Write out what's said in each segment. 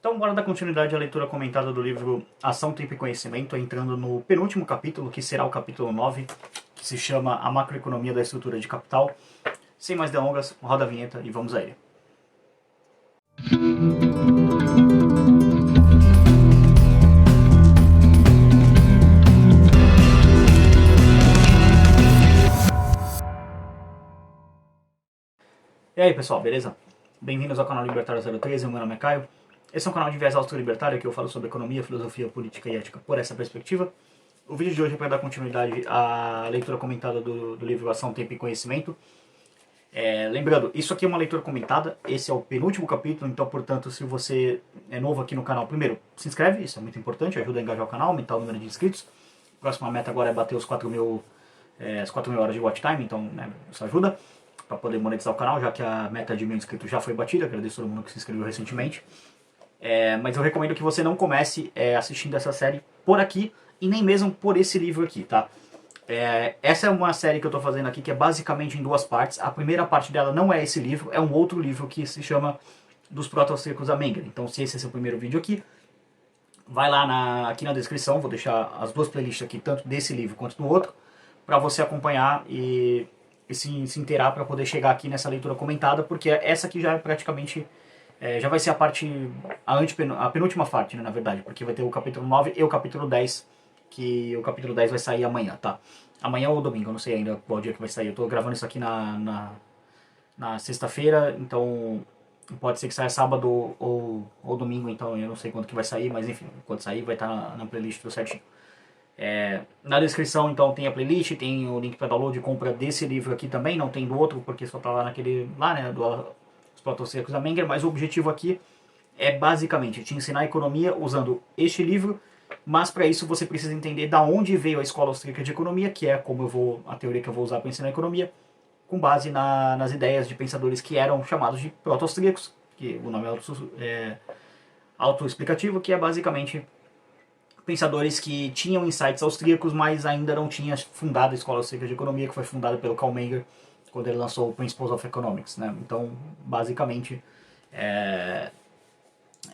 Então, bora dar continuidade à leitura comentada do livro Ação, Tempo e Conhecimento, entrando no penúltimo capítulo, que será o capítulo 9, que se chama A Macroeconomia da Estrutura de Capital. Sem mais delongas, roda a vinheta e vamos a ele. E aí pessoal, beleza? Bem-vindos ao canal Libertário 03, meu nome é Caio. Esse é um canal de viés auto-libertário que eu falo sobre economia, filosofia, política e ética por essa perspectiva. O vídeo de hoje é para dar continuidade à leitura comentada do livro Ação, Tempo e Conhecimento. Lembrando, isso aqui é uma leitura comentada, esse é o penúltimo capítulo, então, portanto, se você é novo aqui no canal, primeiro, se inscreve, isso é muito importante, ajuda a engajar o canal, aumentar o número de inscritos. A próxima meta agora é bater os 4.000 horas de watch time, então, né, isso ajuda para poder monetizar o canal, já que a meta de 1.000 inscritos já foi batida. Agradeço a todo mundo que se inscreveu recentemente. Mas eu recomendo que você não comece assistindo essa série por aqui e nem mesmo por esse livro aqui, tá? Essa é uma série que eu estou fazendo aqui que é basicamente em duas partes. A primeira parte dela não é esse livro, é um outro livro que se chama Dos Proto-Austríacos a Menger. Então, se esse é seu primeiro vídeo aqui, vai lá aqui na descrição, vou deixar as duas playlists aqui, tanto desse livro quanto do outro, para você acompanhar e se inteirar para poder chegar aqui nessa leitura comentada, porque essa aqui já é praticamente, já vai ser a penúltima parte, né, na verdade, porque vai ter o capítulo 9 e o capítulo 10, que o capítulo 10 vai sair amanhã, tá? Amanhã ou domingo, eu não sei ainda qual dia que vai sair, eu tô gravando isso aqui na sexta-feira, então pode ser que saia sábado ou domingo, então eu não sei quando que vai sair, mas enfim, quando sair vai estar na playlist tudo certinho. Na descrição então tem a playlist, tem o link para download e compra desse livro aqui também, não tem do outro porque só tá lá né, dos Proto-Austríacos a Menger, mas o objetivo aqui é basicamente te ensinar a economia usando este livro, mas para isso você precisa entender da onde veio a Escola Austríaca de Economia, que é a teoria que eu vou usar para ensinar a economia, com base nas ideias de pensadores que eram chamados de proto-austríacos, que o nome é autoexplicativo, que é basicamente pensadores que tinham insights austríacos, mas ainda não tinha fundado a Escola Austríaca de Economia, que foi fundada pelo Karl Menger quando ele lançou o Principles of Economics, né? Então, basicamente,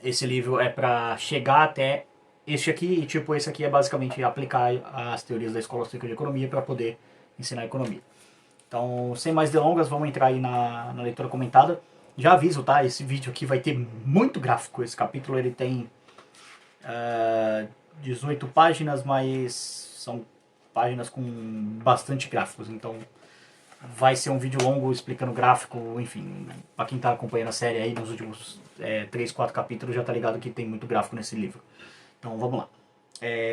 esse livro é para chegar até este aqui, e tipo, esse aqui é basicamente aplicar as teorias da Escola Austríaca de Economia para poder ensinar economia. Então, sem mais delongas, vamos entrar aí na leitura comentada. Já aviso, tá? Esse vídeo aqui vai ter muito gráfico. Esse capítulo ele tem 18 páginas, mas são páginas com bastante gráficos, então vai ser um vídeo longo explicando gráfico, enfim, para quem está acompanhando a série aí nos últimos 3, 4 capítulos já tá ligado que tem muito gráfico nesse livro. Então vamos lá.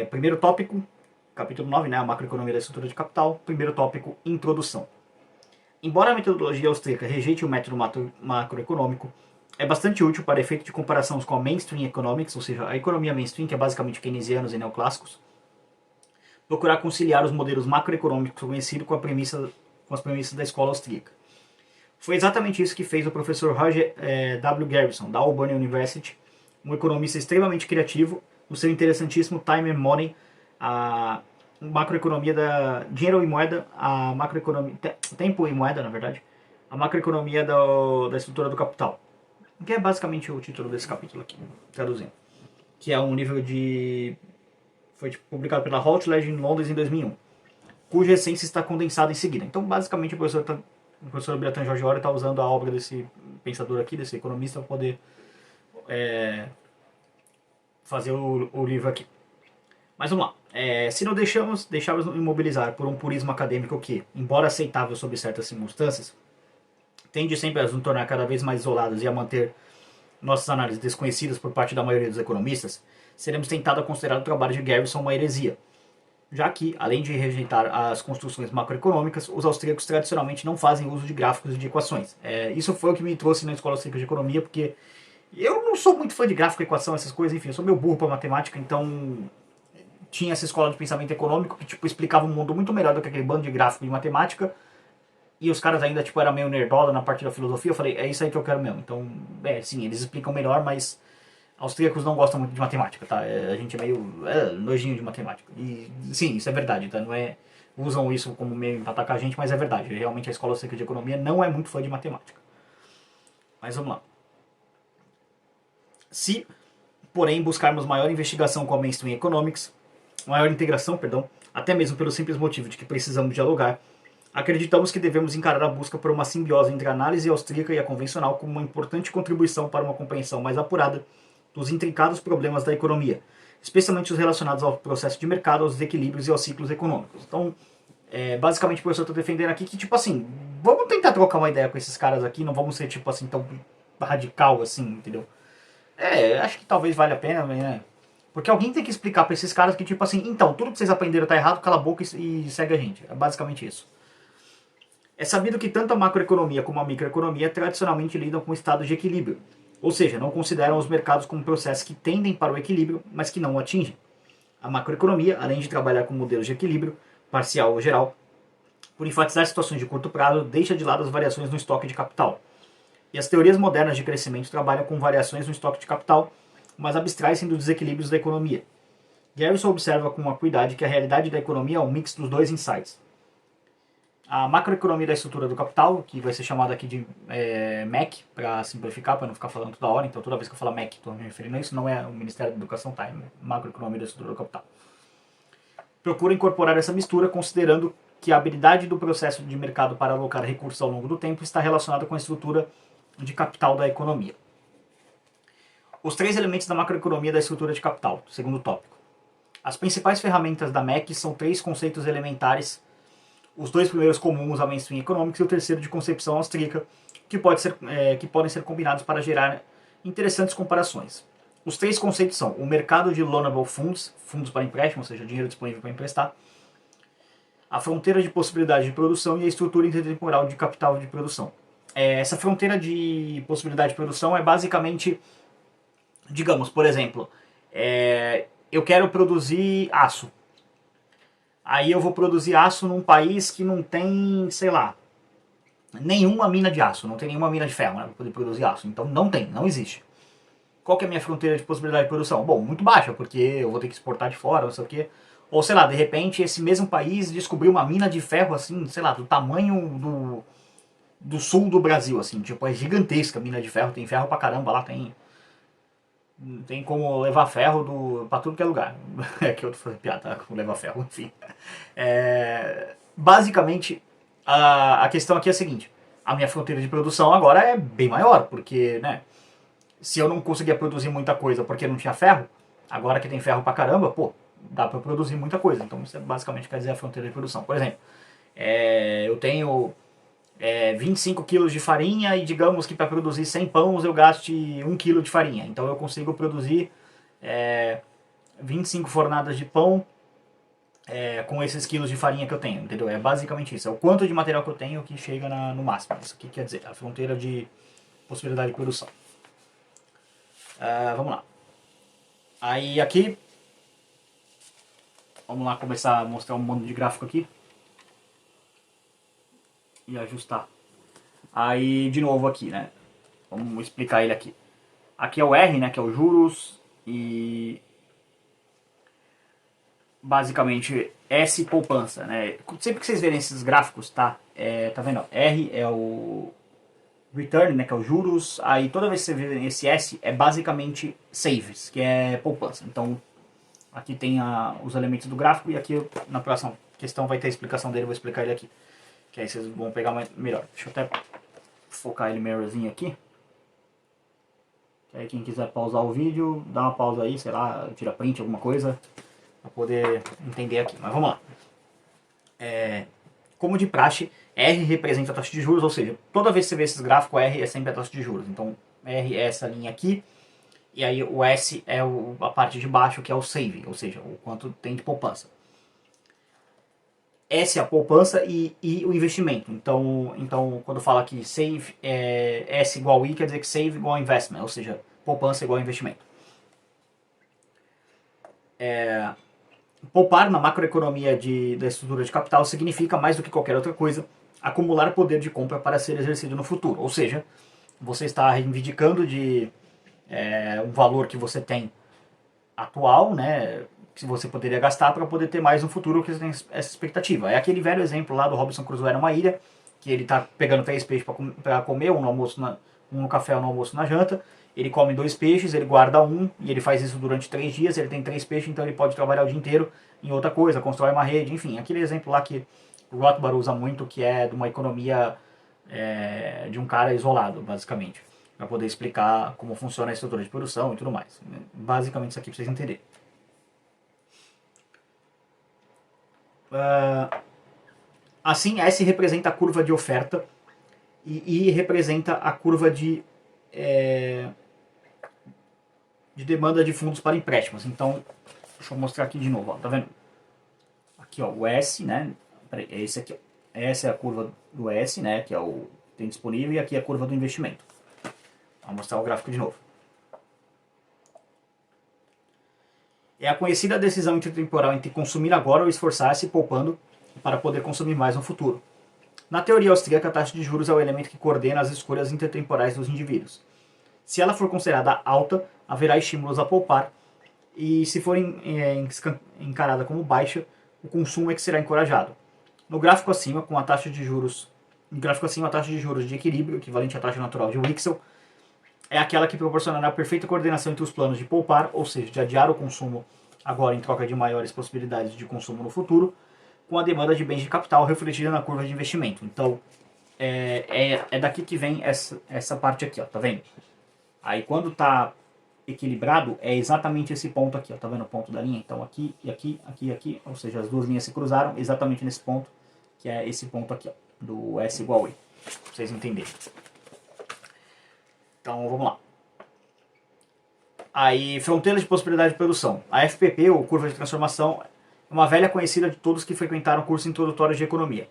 Primeiro tópico, capítulo 9, né, a macroeconomia da estrutura de capital. Primeiro tópico, introdução. Embora a metodologia austríaca rejeite o método macroeconômico, é bastante útil para efeito de comparação com a mainstream economics, ou seja, a economia mainstream, que é basicamente keynesianos e neoclássicos, procurar conciliar os modelos macroeconômicos conhecidos com as premissas da escola austríaca. Foi exatamente isso que fez o professor Roger W. Garrison, da Auburn University, um economista extremamente criativo, no seu interessantíssimo Time and Money, a macroeconomia da dinheiro e moeda, a macroeconomia, tempo e moeda, na verdade, a macroeconomia da estrutura do capital. Que é basicamente o título desse capítulo aqui, traduzindo. Que é um livro foi publicado pela Routledge em Londres em 2001, cuja essência está condensada em seguida. Então, basicamente, o professor Bertrand Georgiori está usando a obra desse pensador aqui, desse economista, para poder fazer o livro aqui. Mas vamos lá. Se não deixamos imobilizar por um purismo acadêmico que, embora aceitável sob certas circunstâncias, tende sempre a nos tornar cada vez mais isolados e a manter nossas análises desconhecidas por parte da maioria dos economistas, seremos tentados a considerar o trabalho de Garrison uma heresia, já que, além de rejeitar as construções macroeconômicas, os austríacos tradicionalmente não fazem uso de gráficos e de equações. Isso foi o que me trouxe na Escola Austríaca de Economia, porque eu não sou muito fã de gráfico, equação, essas coisas, enfim, eu sou meio burro para matemática, então tinha essa escola de pensamento econômico que tipo, explicava o mundo muito melhor do que aquele bando de gráfico e matemática. E os caras ainda, tipo, era meio nerdola na parte da filosofia. Eu falei, é isso aí que eu quero mesmo. Então, sim, eles explicam melhor, mas austríacos não gostam muito de matemática, tá? A gente é meio nojinho de matemática. E, sim, isso é verdade, tá? Não é... Usam isso como meio pra atacar a gente, mas é verdade. Realmente a Escola Austríaca de Economia não é muito fã de matemática. Mas vamos lá. Se porém buscarmos maior investigação com a Mainstream Economics, maior integração, perdão, até mesmo pelo simples motivo de que precisamos dialogar, acreditamos que devemos encarar a busca por uma simbiose entre a análise austríaca e a convencional como uma importante contribuição para uma compreensão mais apurada dos intrincados problemas da economia, especialmente os relacionados ao processo de mercado, aos desequilíbrios e aos ciclos econômicos. Então, basicamente o professor está defendendo aqui que, tipo assim, vamos tentar trocar uma ideia com esses caras aqui, não vamos ser, tipo assim, tão radical assim, entendeu? Acho que talvez valha a pena, né? Porque alguém tem que explicar para esses caras que, tipo assim, então, tudo que vocês aprenderam tá errado, cala a boca e segue a gente. É basicamente isso. É sabido que tanto a macroeconomia como a microeconomia tradicionalmente lidam com estados de equilíbrio, ou seja, não consideram os mercados como processos que tendem para o equilíbrio, mas que não o atingem. A macroeconomia, além de trabalhar com modelos de equilíbrio, parcial ou geral, por enfatizar situações de curto prazo, deixa de lado as variações no estoque de capital. E as teorias modernas de crescimento trabalham com variações no estoque de capital, mas abstraem-se dos desequilíbrios da economia. Garrison observa com acuidade que a realidade da economia é um mix dos dois insights. A macroeconomia da estrutura do capital, que vai ser chamada aqui de MEC, para simplificar, para não ficar falando toda hora, então toda vez que eu falar MEC estou me referindo a isso, não é o Ministério da Educação, tá? É macroeconomia da estrutura do capital. Procura incorporar essa mistura, considerando que a habilidade do processo de mercado para alocar recursos ao longo do tempo está relacionada com a estrutura de capital da economia. Os três elementos da macroeconomia da estrutura de capital, segundo tópico. As principais ferramentas da MEC são três conceitos elementares, os dois primeiros comuns à Mainstream Economics e o terceiro de concepção austríaca, que podem ser combinados para gerar interessantes comparações. Os três conceitos são o mercado de loanable funds, fundos para empréstimo, ou seja, dinheiro disponível para emprestar, a fronteira de possibilidade de produção e a estrutura intertemporal de capital de produção. Essa fronteira de possibilidade de produção é basicamente, digamos, por exemplo, eu quero produzir aço. Aí eu vou produzir aço num país que não tem, sei lá, nenhuma mina de aço, não tem nenhuma mina de ferro, né, para poder produzir aço. Então não existe. Qual que é a minha fronteira de possibilidade de produção? Bom, muito baixa, porque eu vou ter que exportar de fora, não sei o quê. Ou sei lá, de repente esse mesmo país descobriu uma mina de ferro assim, sei lá, do tamanho do sul do Brasil, assim, tipo, é gigantesca a mina de ferro, tem ferro pra caramba lá, tem como levar ferro pra tudo que é lugar. É que eu tô fazendo piada, tá? Com levar ferro, enfim. Basicamente, a questão aqui é a seguinte: a minha fronteira de produção agora é bem maior, porque, né, se eu não conseguia produzir muita coisa porque não tinha ferro, agora que tem ferro pra caramba, pô, dá pra produzir muita coisa. Então isso basicamente quer dizer a fronteira de produção. Por exemplo, eu tenho 25 quilos de farinha e digamos que para produzir 100 pães eu gaste 1 quilo de farinha. Então eu consigo produzir 25 fornadas de pão com esses quilos de farinha que eu tenho, entendeu? É basicamente isso. É o quanto de material que eu tenho que chega no máximo. Isso aqui quer dizer a fronteira de possibilidade de produção. Vamos lá. Aí aqui, vamos lá começar a mostrar um monte de gráfico aqui. E ajustar. Aí, de novo aqui, né? Vamos explicar ele aqui. Aqui é o R, né? Que é o juros. E basicamente S poupança, né? Sempre que vocês verem esses gráficos, tá? Tá vendo? R é o return, né? Que é o juros. Aí toda vez que você vê esse S é basicamente saves, que é poupança. Então aqui tem os elementos do gráfico e aqui na próxima questão vai ter a explicação dele. Eu vou explicar ele aqui. Que aí vocês vão pegar melhor. Deixa eu até focar ele melhorzinho aqui. Que aí quem quiser pausar o vídeo, dá uma pausa aí, sei lá, tira print, alguma coisa, para poder entender aqui. Mas vamos lá. Como de praxe, R representa a taxa de juros, ou seja, toda vez que você vê esses gráficos, R é sempre a taxa de juros. Então, R é essa linha aqui, e aí o S é a parte de baixo, que é o saving, ou seja, o quanto tem de poupança. S é a poupança e I o investimento. Então quando fala que save S igual I, quer dizer que save igual investment, ou seja, poupança igual investimento. Poupar na macroeconomia da estrutura de capital significa, mais do que qualquer outra coisa, acumular poder de compra para ser exercido no futuro. Ou seja, você está reivindicando um valor que você tem atual, né, que você poderia gastar para poder ter mais no futuro, que você tem essa expectativa. É aquele velho exemplo lá do Robinson Crusoe numa ilha, que ele está pegando 3 peixes para comer, um no café, um no almoço, na janta, ele come 2 peixes, ele guarda um, e ele faz isso durante 3 dias, ele tem 3 peixes, então ele pode trabalhar o dia inteiro em outra coisa, constrói uma rede, enfim, aquele exemplo lá que o Rothbard usa muito, que é de uma economia de um cara isolado, basicamente, para poder explicar como funciona a estrutura de produção e tudo mais. Basicamente isso aqui para vocês entenderem. Assim, S representa a curva de oferta e I representa a curva de demanda de fundos para empréstimos. Então, deixa eu mostrar aqui de novo, ó, tá vendo? Aqui, ó, o S, né? Peraí, é esse aqui, ó. Essa é a curva do S, né? Que é o que tem disponível, e aqui é a curva do investimento. Vou mostrar o gráfico de novo. É a conhecida decisão intertemporal entre consumir agora ou esforçar-se poupando para poder consumir mais no futuro. Na teoria austríaca, a taxa de juros é o elemento que coordena as escolhas intertemporais dos indivíduos. Se ela for considerada alta, haverá estímulos a poupar, e se for encarada como baixa, o consumo é que será encorajado. No gráfico acima, com a taxa de juros, a taxa de juros de equilíbrio, equivalente à taxa natural de Wicksell, é aquela que proporcionará a perfeita coordenação entre os planos de poupar, ou seja, de adiar o consumo agora em troca de maiores possibilidades de consumo no futuro, com a demanda de bens de capital refletida na curva de investimento. Então, é daqui que vem essa parte aqui, ó, tá vendo? Aí quando tá equilibrado, é exatamente esse ponto aqui, ó, tá vendo o ponto da linha? Então aqui e aqui, aqui e aqui, ou seja, as duas linhas se cruzaram exatamente nesse ponto, que é esse ponto aqui, ó, do S igual a I, pra vocês entenderem. Então vamos lá. Aí, fronteiras de possibilidade de produção. A FPP, ou curva de transformação, é uma velha conhecida de todos que frequentaram cursos introdutórios de economia.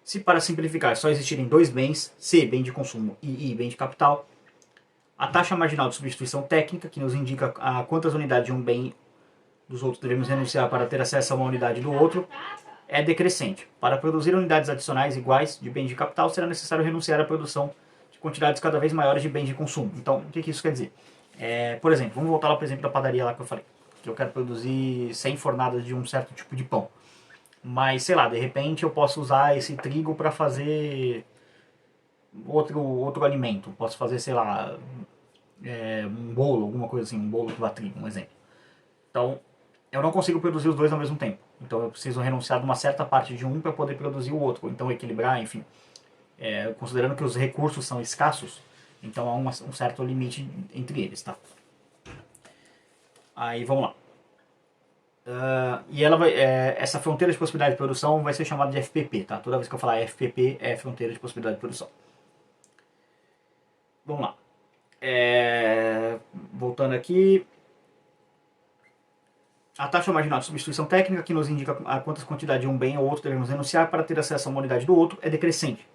Se, para simplificar, só existirem dois bens, C, bem de consumo, e I, bem de capital, a taxa marginal de substituição técnica, que nos indica a quantas unidades de um bem dos outros devemos renunciar para ter acesso a uma unidade do outro, é decrescente. Para produzir unidades adicionais iguais de bens de capital, será necessário renunciar à produção de quantidades cada vez maiores de bens de consumo. Então, o que isso quer dizer? Por exemplo, vamos voltar lá para o exemplo da padaria lá que eu falei, que eu quero produzir 100 fornadas de um certo tipo de pão. Mas, sei lá, de repente eu posso usar esse trigo para fazer outro alimento. Posso fazer, sei lá, um bolo, alguma coisa assim, um bolo que vá trigo, um exemplo. Então, eu não consigo produzir os dois ao mesmo tempo. Então, eu preciso renunciar de uma certa parte de um para poder produzir o outro. Então, equilibrar, enfim. Considerando que os recursos são escassos, então há um certo limite entre eles, tá? Aí, vamos lá. E ela essa fronteira de possibilidade de produção vai ser chamada de FPP, tá? Toda vez que eu falar FPP, é fronteira de possibilidade de produção. Vamos lá. Voltando aqui. A taxa marginal de substituição técnica, que nos indica a quantas quantidades de um bem ou outro devemos renunciar para ter acesso a uma unidade do outro, é decrescente.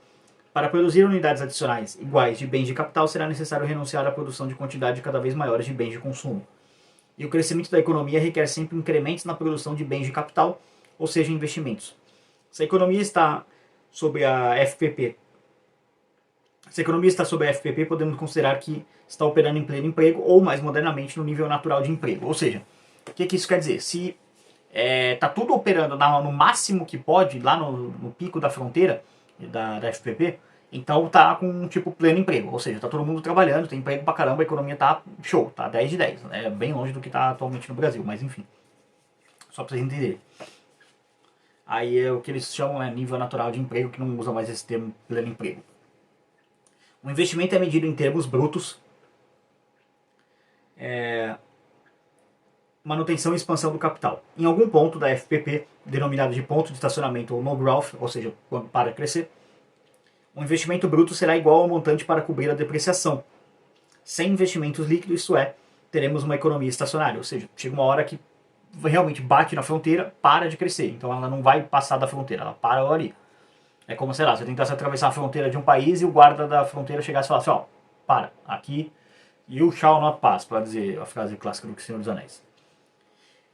Para produzir unidades adicionais iguais de bens de capital, será necessário renunciar à produção de quantidade cada vez maiores de bens de consumo. E o crescimento da economia requer sempre incrementos na produção de bens de capital, ou seja, investimentos. Se a economia está sob a FPP, podemos considerar que está operando em pleno emprego ou, mais modernamente, no nível natural de emprego. Ou seja, o que isso quer dizer? Se está tudo operando no máximo que pode, lá no pico da fronteira da FPP, então tá com tipo pleno emprego, ou seja, tá todo mundo trabalhando, tem emprego pra caramba, a economia tá show, tá 10 de 10, é bem longe do que tá atualmente no Brasil, mas enfim, só pra vocês entenderem. Aí é o que eles chamam nível natural de emprego, que não usa mais esse termo pleno emprego. O investimento é medido em termos brutos, manutenção e expansão do capital. Em algum ponto da FPP, denominado de ponto de estacionamento ou no growth, ou seja, quando para crescer, o investimento bruto será igual ao montante para cobrir a depreciação. Sem investimentos líquidos, isso é, teremos uma economia estacionária, ou seja, chega uma hora que realmente bate na fronteira, para de crescer, então ela não vai passar da fronteira, ela para ali. É como, sei lá, você tentasse atravessar a fronteira de um país e o guarda da fronteira chegasse e falasse, ó, para, aqui, you shall not pass, para dizer a frase clássica do Senhor dos Anéis.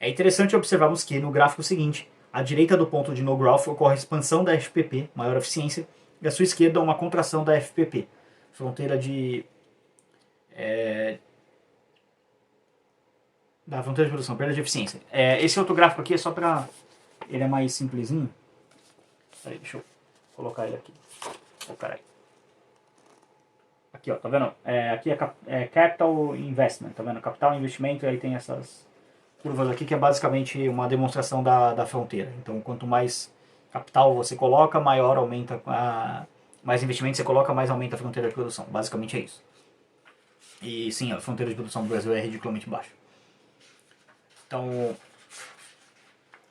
É interessante observarmos que, no gráfico seguinte, à direita do ponto de no growth ocorre a expansão da FPP, maior eficiência, e à sua esquerda uma contração da FPP, fronteira da fronteira de produção, perda de eficiência. Esse outro gráfico aqui é só para... ele é mais simplesinho. Peraí, deixa eu colocar ele aqui. Oh, caralho. Aqui, ó, tá vendo? Aqui é Capital Investment, tá vendo? Capital Investimento, e aí tem essas curvas aqui que é basicamente uma demonstração da fronteira. Então, quanto mais capital você coloca, maior aumenta mais investimento você coloca, mais aumenta a fronteira de produção. Basicamente é isso. E sim, a fronteira de produção do Brasil é ridiculamente baixa. Então,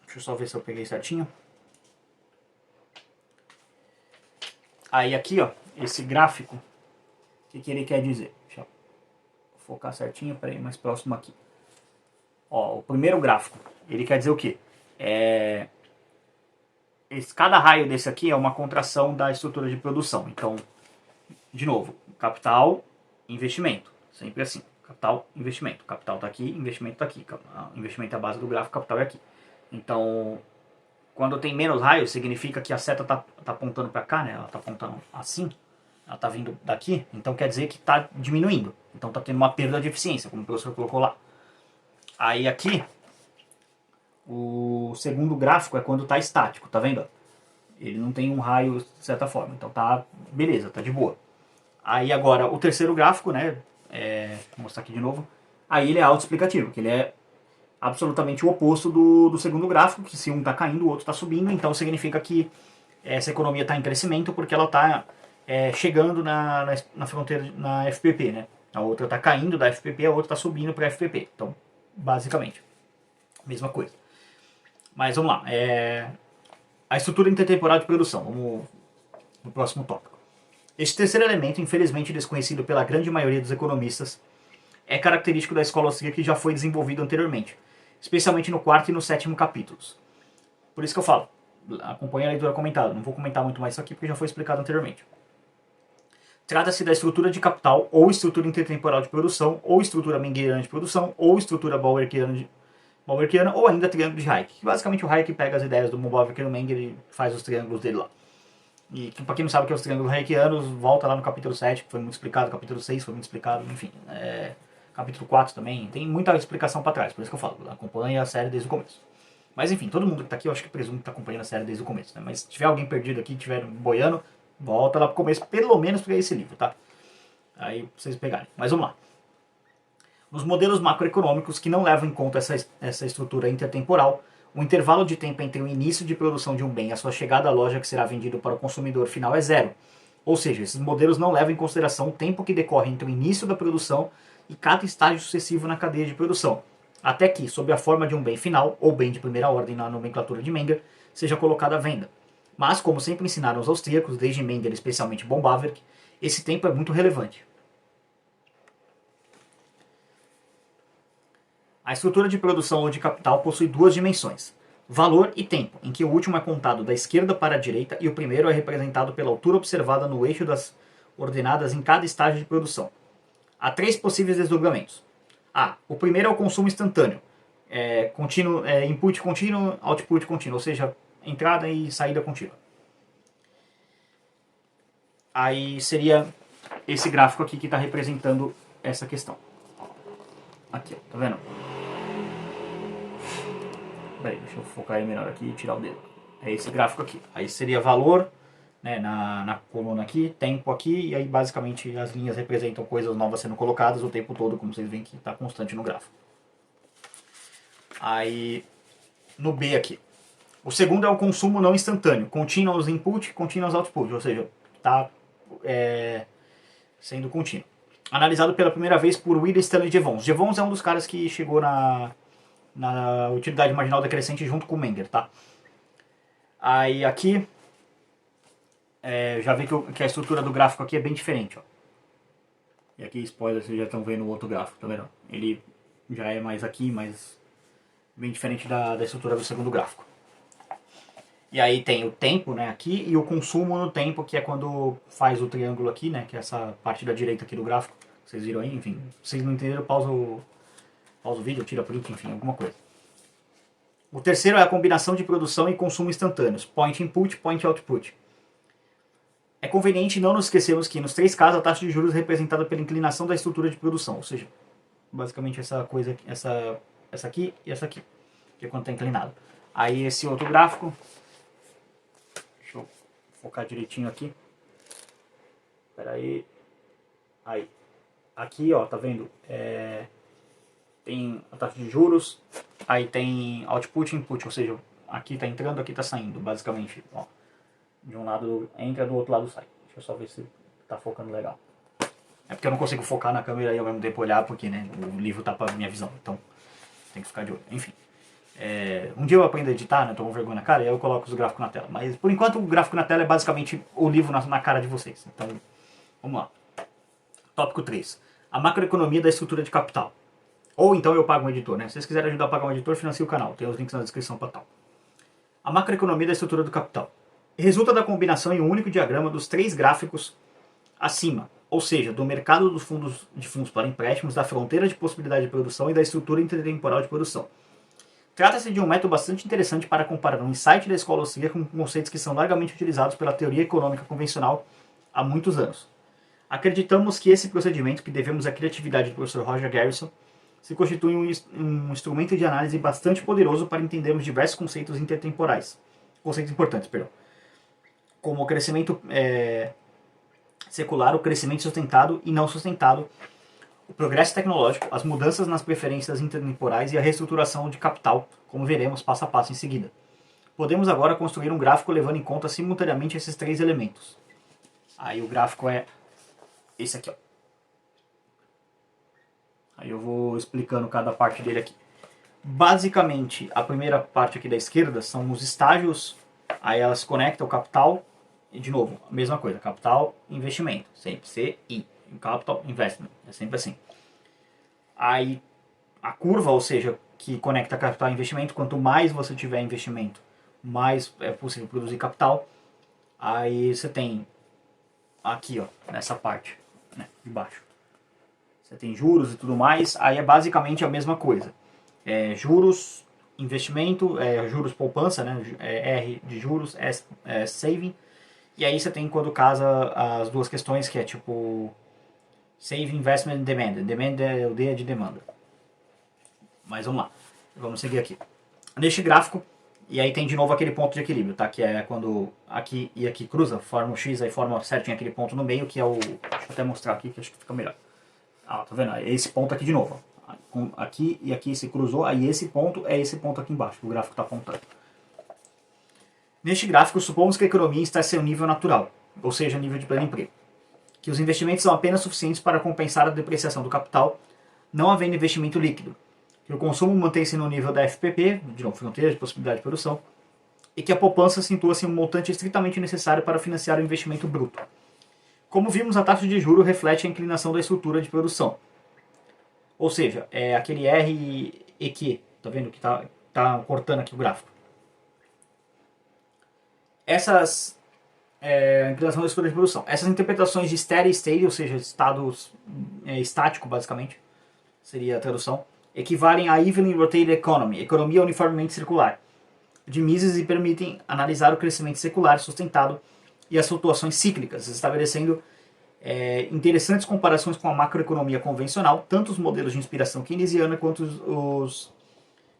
deixa eu só ver se eu peguei certinho. Aí aqui, ó, esse gráfico, o que ele quer dizer? Deixa eu focar certinho, peraí, mais próximo aqui. Ó, o primeiro gráfico, ele quer dizer o quê? Cada raio desse aqui é uma contração da estrutura de produção. Então, de novo, capital, investimento. Sempre assim. Capital, investimento. Capital está aqui, investimento está aqui. Investimento é a base do gráfico, capital é aqui. Então, quando tem menos raios, significa que a seta está apontando para cá, né? Ela está apontando assim. Ela está vindo daqui. Então, quer dizer que está diminuindo. Então, está tendo uma perda de eficiência, como o professor colocou lá. Aí, aqui, o segundo gráfico é quando está estático, tá vendo? Ele não tem um raio de certa forma. Então, tá beleza, tá de boa. Aí agora, o terceiro gráfico, né, vou mostrar aqui de novo, aí ele é autoexplicativo, que ele é absolutamente o oposto do segundo gráfico, que se um está caindo, o outro está subindo, então significa que essa economia está em crescimento porque ela está chegando na fronteira, na FPP, né? A outra está caindo da FPP, a outra está subindo para a FPP. Então, basicamente, mesma coisa. Mas vamos lá, a estrutura intertemporal de produção, vamos no próximo tópico. Este terceiro elemento, infelizmente desconhecido pela grande maioria dos economistas, é característico da escola austríaca que já foi desenvolvido anteriormente, especialmente no quarto e no sétimo capítulos. Por isso que eu falo, acompanhe a leitura comentada, não vou comentar muito mais isso aqui porque já foi explicado anteriormente. Trata-se da estrutura de capital, ou estrutura intertemporal de produção, ou estrutura mengeriana de produção, ou estrutura bauerquiana, ou ainda triângulo de Hayek. Basicamente o Hayek pega as ideias do Bauer e do Menger e faz os triângulos dele lá. E pra quem não sabe o que é os triângulos Hayekianos, volta lá no capítulo 7, que foi muito explicado, capítulo 6 foi muito explicado, enfim. Capítulo 4 também, tem muita explicação pra trás, por isso que eu falo, acompanha a série desde o começo. Mas enfim, todo mundo que tá aqui, eu acho que presumo que tá acompanhando a série desde o começo, né? Mas se tiver alguém perdido aqui, tiver boiando, volta lá pro começo, pelo menos pra esse livro, tá? Aí pra vocês pegarem. Mas vamos lá. Nos modelos macroeconômicos que não levam em conta essa estrutura intertemporal, o intervalo de tempo entre o início de produção de um bem e a sua chegada à loja que será vendido para o consumidor final é zero. Ou seja, esses modelos não levam em consideração o tempo que decorre entre o início da produção e cada estágio sucessivo na cadeia de produção, até que, sob a forma de um bem final, ou bem de primeira ordem na nomenclatura de Menger, seja colocado à venda. Mas, como sempre ensinaram os austríacos, desde Menger, especialmente von Bawerk, esse tempo é muito relevante. A estrutura de produção ou de capital possui duas dimensões, valor e tempo, em que o último é contado da esquerda para a direita e o primeiro é representado pela altura observada no eixo das ordenadas em cada estágio de produção. Há três possíveis desdobramentos. O primeiro é o consumo instantâneo, input contínuo, output contínuo, ou seja, entrada e saída contínua. Aí seria esse gráfico aqui que está representando essa questão. Aqui, ó, tá vendo? Peraí, deixa eu focar aí melhor aqui e tirar o dedo. É esse gráfico aqui. Aí seria valor, né, na coluna aqui, tempo aqui, e aí basicamente as linhas representam coisas novas sendo colocadas o tempo todo, como vocês veem que está constante no gráfico. Aí, no B aqui. O segundo é o consumo não instantâneo, continuous input, continuous output, ou seja, está sendo contínuo. Analisado pela primeira vez por William Stanley Jevons. Jevons é um dos caras que chegou na utilidade marginal decrescente junto com o Menger, tá? Aí aqui, já vê que a estrutura do gráfico aqui é bem diferente, ó. E aqui, spoiler, vocês já estão vendo o outro gráfico, tá vendo? Ele já é mais aqui, mas bem diferente da estrutura do segundo gráfico. E aí tem o tempo, né, aqui, e o consumo no tempo, que é quando faz o triângulo aqui, né, que é essa parte da direita aqui do gráfico. Vocês viram aí? Enfim, se vocês não entenderam, pausa o vídeo, tira print, enfim, alguma coisa. O terceiro é a combinação de produção e consumo instantâneos, point input, point output. É conveniente não nos esquecermos que, nos três casos, a taxa de juros é representada pela inclinação da estrutura de produção, ou seja, basicamente essa coisa, essa aqui e essa aqui, que é quando está inclinado. Aí esse outro gráfico, deixa eu focar direitinho aqui, espera aí, Aí, aqui, ó, tá vendo? Tem a taxa de juros, aí tem output e input, ou seja, aqui tá entrando, aqui tá saindo, basicamente. Ó, de um lado entra, do outro lado sai. Deixa eu só ver se tá focando legal. É porque eu não consigo focar na câmera e ao mesmo tempo olhar, porque né, o livro tá pra minha visão, então tem que ficar de olho. Enfim. Um dia eu aprendo a editar, né? Tô com vergonha na cara, e aí eu coloco os gráficos na tela. Mas por enquanto o gráfico na tela é basicamente o livro na cara de vocês. Então, vamos lá. Tópico 3. A macroeconomia da estrutura de capital. Ou então eu pago um editor, né? Se vocês quiserem ajudar a pagar um editor, financie o canal. Tem os links na descrição para tal. A macroeconomia da estrutura do capital. Resulta da combinação em um único diagrama dos 3 gráficos acima, ou seja, do mercado dos fundos para empréstimos, da fronteira de possibilidade de produção e da estrutura intertemporal de produção. Trata-se de um método bastante interessante para comparar um insight da escola austríaca com conceitos que são largamente utilizados pela teoria econômica convencional há muitos anos. Acreditamos que esse procedimento, que devemos à criatividade do professor Roger Garrison, se constitui um instrumento de análise bastante poderoso para entendermos diversos conceitos intertemporais. Conceitos importantes, perdão. Como o crescimento secular, o crescimento sustentado e não sustentado, o progresso tecnológico, as mudanças nas preferências intertemporais e a reestruturação de capital, como veremos passo a passo em seguida. Podemos agora construir um gráfico levando em conta simultaneamente esses 3 elementos. Aí o gráfico é esse aqui, ó. Aí eu vou explicando cada parte dele aqui. Basicamente, a primeira parte aqui da esquerda são os estágios, aí ela se conecta ao capital, e de novo, a mesma coisa, capital, investimento, sempre CI, capital, investment, é sempre assim. Aí a curva, ou seja, que conecta capital e investimento, quanto mais você tiver investimento, mais é possível produzir capital. Aí você tem aqui, ó, nessa parte, né, de baixo. Você tem juros e tudo mais, aí é basicamente a mesma coisa. Juros, investimento, juros poupança, né, R de juros, S saving. E aí você tem quando casa as duas questões, que é tipo Save Investment Demand. Demand é o D de demanda. Mas vamos lá. Vamos seguir aqui. Neste gráfico, e aí tem de novo aquele ponto de equilíbrio, tá? Que é quando aqui e aqui cruza, forma o X, aí forma certinho aquele ponto no meio, que é o... Deixa eu até mostrar aqui, que acho que fica melhor. Ah, tá vendo? Esse ponto aqui de novo. Aqui e aqui se cruzou, aí esse ponto é esse ponto aqui embaixo, que o gráfico está apontando. Neste gráfico, supomos que a economia está em seu nível natural, ou seja, nível de pleno emprego. Que os investimentos são apenas suficientes para compensar a depreciação do capital, não havendo investimento líquido. Que o consumo mantém-se no nível da FPP, de novo, fronteira de possibilidade de produção, e que a poupança situa-se um montante estritamente necessário para financiar o investimento bruto. Como vimos, a taxa de juros reflete a inclinação da estrutura de produção. Ou seja, é aquele R e Q, tá vendo que tá cortando aqui o gráfico. Essas inclinação da estrutura de produção. Essas interpretações de steady state, ou seja, estados estático, basicamente, seria a tradução, equivalem a evenly rotated economy, economia uniformemente circular, de Mises, e permitem analisar o crescimento secular sustentado e as flutuações cíclicas, estabelecendo interessantes comparações com a macroeconomia convencional, tanto os modelos de inspiração keynesiana quanto os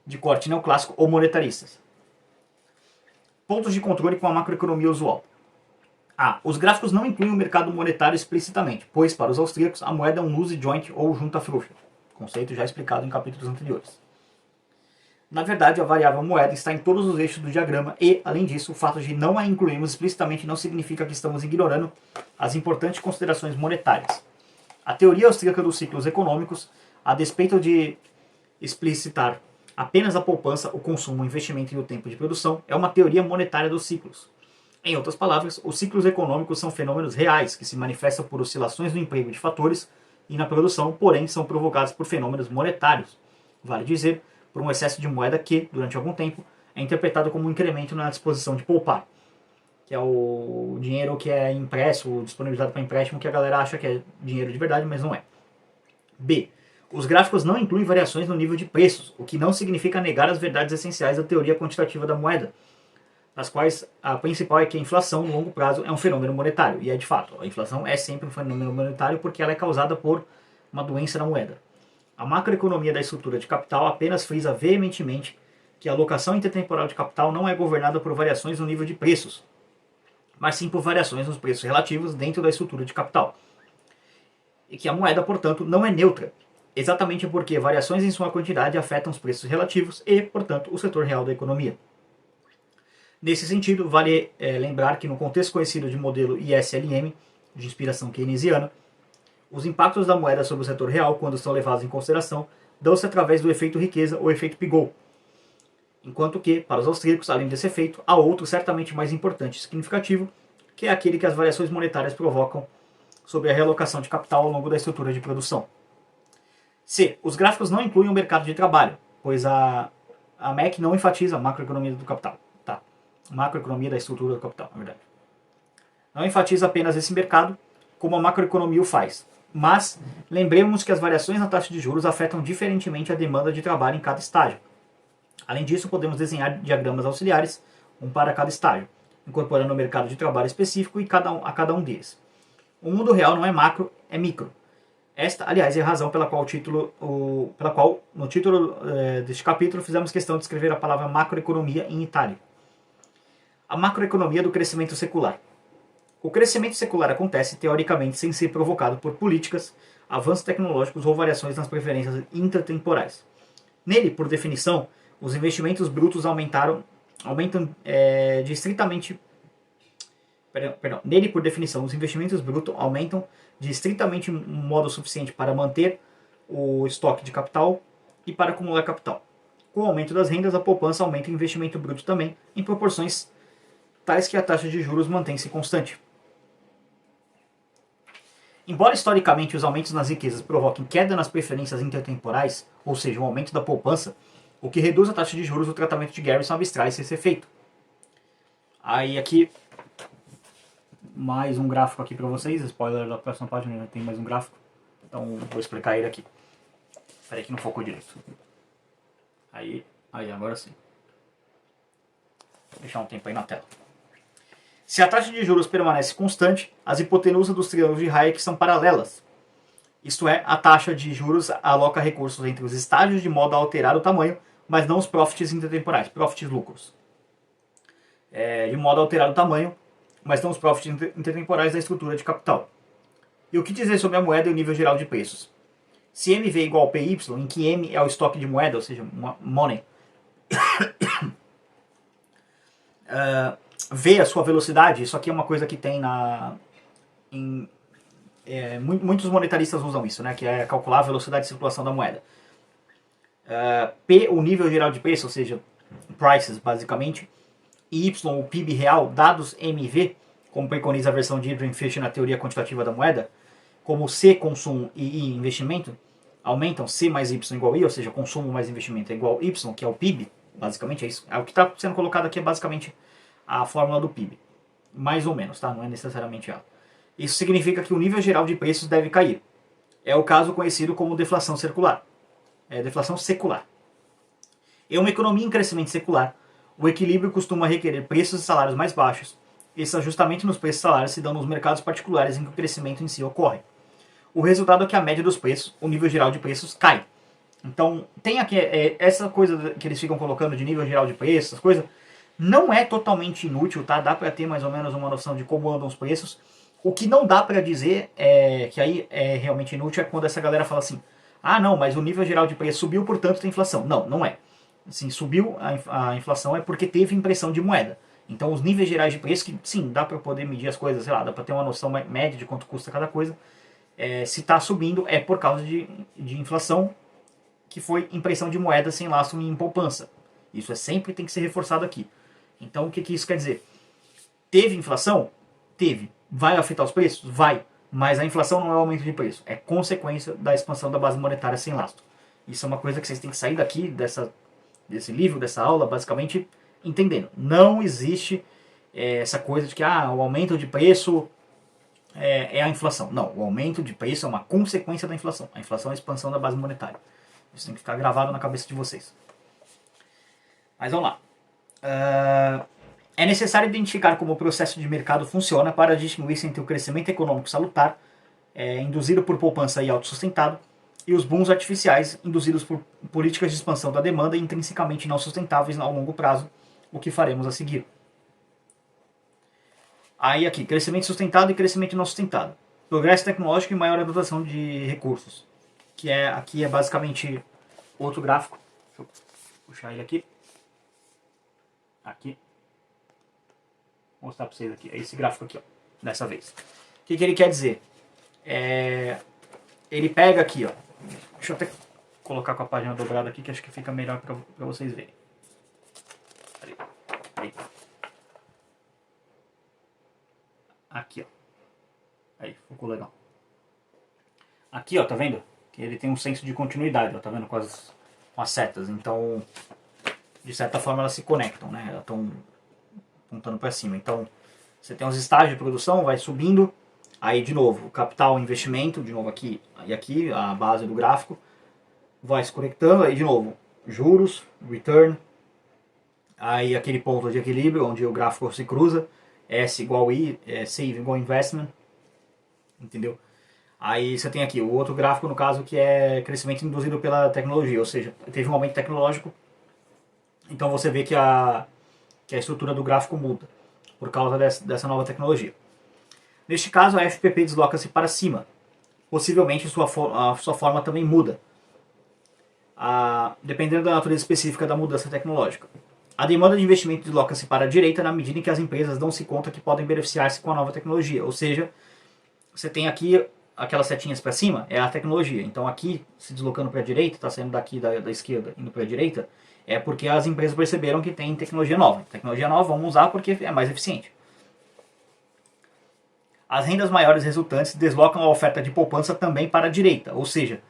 de corte neoclássico ou monetaristas. Pontos de controle com a macroeconomia usual. Os gráficos não incluem o mercado monetário explicitamente, pois para os austríacos a moeda é um loose joint ou junta frouxa, conceito já explicado em capítulos anteriores. Na verdade, a variável moeda está em todos os eixos do diagrama e, além disso, o fato de não a incluirmos explicitamente não significa que estamos ignorando as importantes considerações monetárias. A teoria austríaca dos ciclos econômicos, a despeito de explicitar apenas a poupança, o consumo, o investimento e o tempo de produção, é uma teoria monetária dos ciclos. Em outras palavras, os ciclos econômicos são fenômenos reais que se manifestam por oscilações no emprego de fatores e na produção, porém são provocados por fenômenos monetários. Vale dizer, por um excesso de moeda que, durante algum tempo, é interpretado como um incremento na disposição de poupar, que é o dinheiro que é impresso, disponibilizado para empréstimo, que a galera acha que é dinheiro de verdade, mas não é. B. Os gráficos não incluem variações no nível de preços, o que não significa negar as verdades essenciais da teoria quantitativa da moeda, das quais a principal é que a inflação, no longo prazo, é um fenômeno monetário. E é de fato, a inflação é sempre um fenômeno monetário porque ela é causada por uma doença na moeda. A macroeconomia da estrutura de capital apenas frisa veementemente que a alocação intertemporal de capital não é governada por variações no nível de preços, mas sim por variações nos preços relativos dentro da estrutura de capital. e que a moeda, portanto, não é neutra, exatamente porque variações em sua quantidade afetam os preços relativos e, portanto, o setor real da economia. Nesse sentido, vale lembrar que no contexto conhecido de modelo ISLM, de inspiração keynesiana, os impactos da moeda sobre o setor real, quando são levados em consideração, dão-se através do efeito riqueza ou efeito Pigou. Enquanto que, para os austríacos, além desse efeito, há outro certamente mais importante e significativo, que é aquele que as variações monetárias provocam sobre a realocação de capital ao longo da estrutura de produção. C. Os gráficos não incluem o mercado de trabalho, pois a MEC não enfatiza a macroeconomia do capital. Tá. Macroeconomia da estrutura do capital, na verdade. Não enfatiza apenas esse mercado, como a macroeconomia o faz. Mas lembremos que as variações na taxa de juros afetam diferentemente a demanda de trabalho em cada estágio. Além disso, podemos desenhar diagramas auxiliares, um para cada estágio, incorporando o mercado de trabalho específico a cada um deles. O mundo real não é macro, é micro. Esta, aliás, é a razão pela qual no título deste capítulo fizemos questão de escrever a palavra macroeconomia em itálico. A macroeconomia do crescimento secular. O crescimento secular acontece, teoricamente, sem ser provocado por políticas, avanços tecnológicos ou variações nas preferências intertemporais. Nele, por definição, os investimentos brutos Nele, por definição, os investimentos brutos aumentam de estritamente um modo suficiente para manter o estoque de capital e para acumular capital. Com o aumento das rendas, a poupança aumenta o investimento bruto também, em proporções tais que a taxa de juros mantém-se constante. Embora historicamente os aumentos nas riquezas provoquem queda nas preferências intertemporais, ou seja, um aumento da poupança, o que reduz a taxa de juros, o tratamento de Garrison abstrai-se esse efeito. Aí aqui, mais um gráfico aqui para vocês, spoiler da próxima página, já tem mais um gráfico, então vou explicar ele aqui. Espera aí que não focou direito. Aí, agora sim. Vou deixar um tempo aí na tela. Se a taxa de juros permanece constante, as hipotenusas dos triângulos de Hayek são paralelas. Isto é, a taxa de juros aloca recursos entre os estágios de modo a alterar o tamanho, mas não os profits intertemporais, profits lucros. De modo a alterar o tamanho, mas não os profits intertemporais da estrutura de capital. E o que dizer sobre a moeda e o nível geral de preços? Se MV é igual a PY, em que M é o estoque de moeda, ou seja, money, V a sua velocidade, isso aqui é uma coisa que tem muitos monetaristas usam isso, né, que é calcular a velocidade de circulação da moeda. P, o nível geral de preço, ou seja, prices, basicamente, e Y, o PIB real, dados MV, como preconiza a versão de Ibrahim Fish na teoria quantitativa da moeda, como C, consumo, e I, investimento, aumentam C mais Y igual I, ou seja, consumo mais investimento é igual Y, que é o PIB, basicamente é isso. O que está sendo colocado aqui é basicamente a fórmula do PIB. Mais ou menos, tá? Não é necessariamente ela. Isso significa que o nível geral de preços deve cair. É o caso conhecido como deflação secular. Deflação secular. Em uma economia em crescimento secular, o equilíbrio costuma requerer preços e salários mais baixos. Esse ajustamento nos preços e salários se dão nos mercados particulares em que o crescimento em si ocorre. O resultado é que a média dos preços, o nível geral de preços, cai. Então, tem aqui essa coisa que eles ficam colocando de nível geral de preços, essas coisas, não é totalmente inútil, tá? Dá para ter mais ou menos uma noção de como andam os preços. O que não dá para dizer, que aí é realmente inútil, é quando essa galera fala assim, ah não, mas o nível geral de preço subiu, portanto tem inflação. Não, não é. Assim, subiu a inflação é porque teve impressão de moeda. Então os níveis gerais de preço, que sim, dá para poder medir as coisas, sei lá, dá para ter uma noção média de quanto custa cada coisa. Se está subindo é por causa de inflação, que foi impressão de moeda sem lastro em poupança. Isso sempre tem que ser reforçado aqui. Então o que isso quer dizer? Teve inflação? Teve. Vai afetar os preços? Vai. Mas a inflação não é o aumento de preço. É consequência da expansão da base monetária sem lastro. Isso é uma coisa que vocês têm que sair daqui, desse livro, dessa aula, basicamente entendendo. Não existe essa coisa de que o aumento de preço é a inflação. Não, o aumento de preço é uma consequência da inflação. A inflação é a expansão da base monetária. Isso tem que ficar gravado na cabeça de vocês. Mas vamos lá. É necessário identificar como o processo de mercado funciona para distinguir-se entre o crescimento econômico salutar, induzido por poupança e autossustentado, e os booms artificiais, induzidos por políticas de expansão da demanda intrinsecamente não sustentáveis ao longo prazo, o que faremos a seguir. Aí aqui, crescimento sustentado e crescimento não sustentado. progresso tecnológico e maior adotação de recursos. Aqui é basicamente outro gráfico. Deixa eu puxar ele aqui. Aqui. Vou mostrar para vocês aqui. É esse gráfico aqui, ó, dessa vez. O que ele quer dizer? Ele pega aqui, ó. Deixa eu até colocar com a página dobrada aqui, que acho que fica melhor para vocês verem. Aí. Aqui, ó. Aí, ficou legal. Aqui, ó, tá vendo? Que ele tem um senso de continuidade, ó, tá vendo? Com as setas. Então, de certa forma, elas se conectam, né? Elas estão apontando para cima. Então, você tem os estágios de produção, vai subindo. Aí, de novo, capital, investimento, de novo aqui e aqui, a base do gráfico. Vai se conectando, aí de novo, juros, return. Aí aquele ponto de equilíbrio, onde o gráfico se cruza. S igual I, save igual investment. Entendeu? Aí você tem aqui o outro gráfico, no caso, que é crescimento induzido pela tecnologia. Ou seja, teve um aumento tecnológico. Então você vê que a estrutura do gráfico muda por causa dessa nova tecnologia. Neste caso, a FPP desloca-se para cima. Possivelmente a sua forma também muda, dependendo da natureza específica da mudança tecnológica. A demanda de investimento desloca-se para a direita na medida em que as empresas dão-se conta que podem beneficiar-se com a nova tecnologia. Ou seja, você tem aqui aquelas setinhas para cima, é a tecnologia. Então aqui, se deslocando para a direita, está saindo daqui da esquerda indo para a direita, é porque as empresas perceberam que tem tecnologia nova. Tecnologia nova vamos usar porque é mais eficiente. As rendas maiores resultantes deslocam a oferta de poupança também para a direita, ou seja,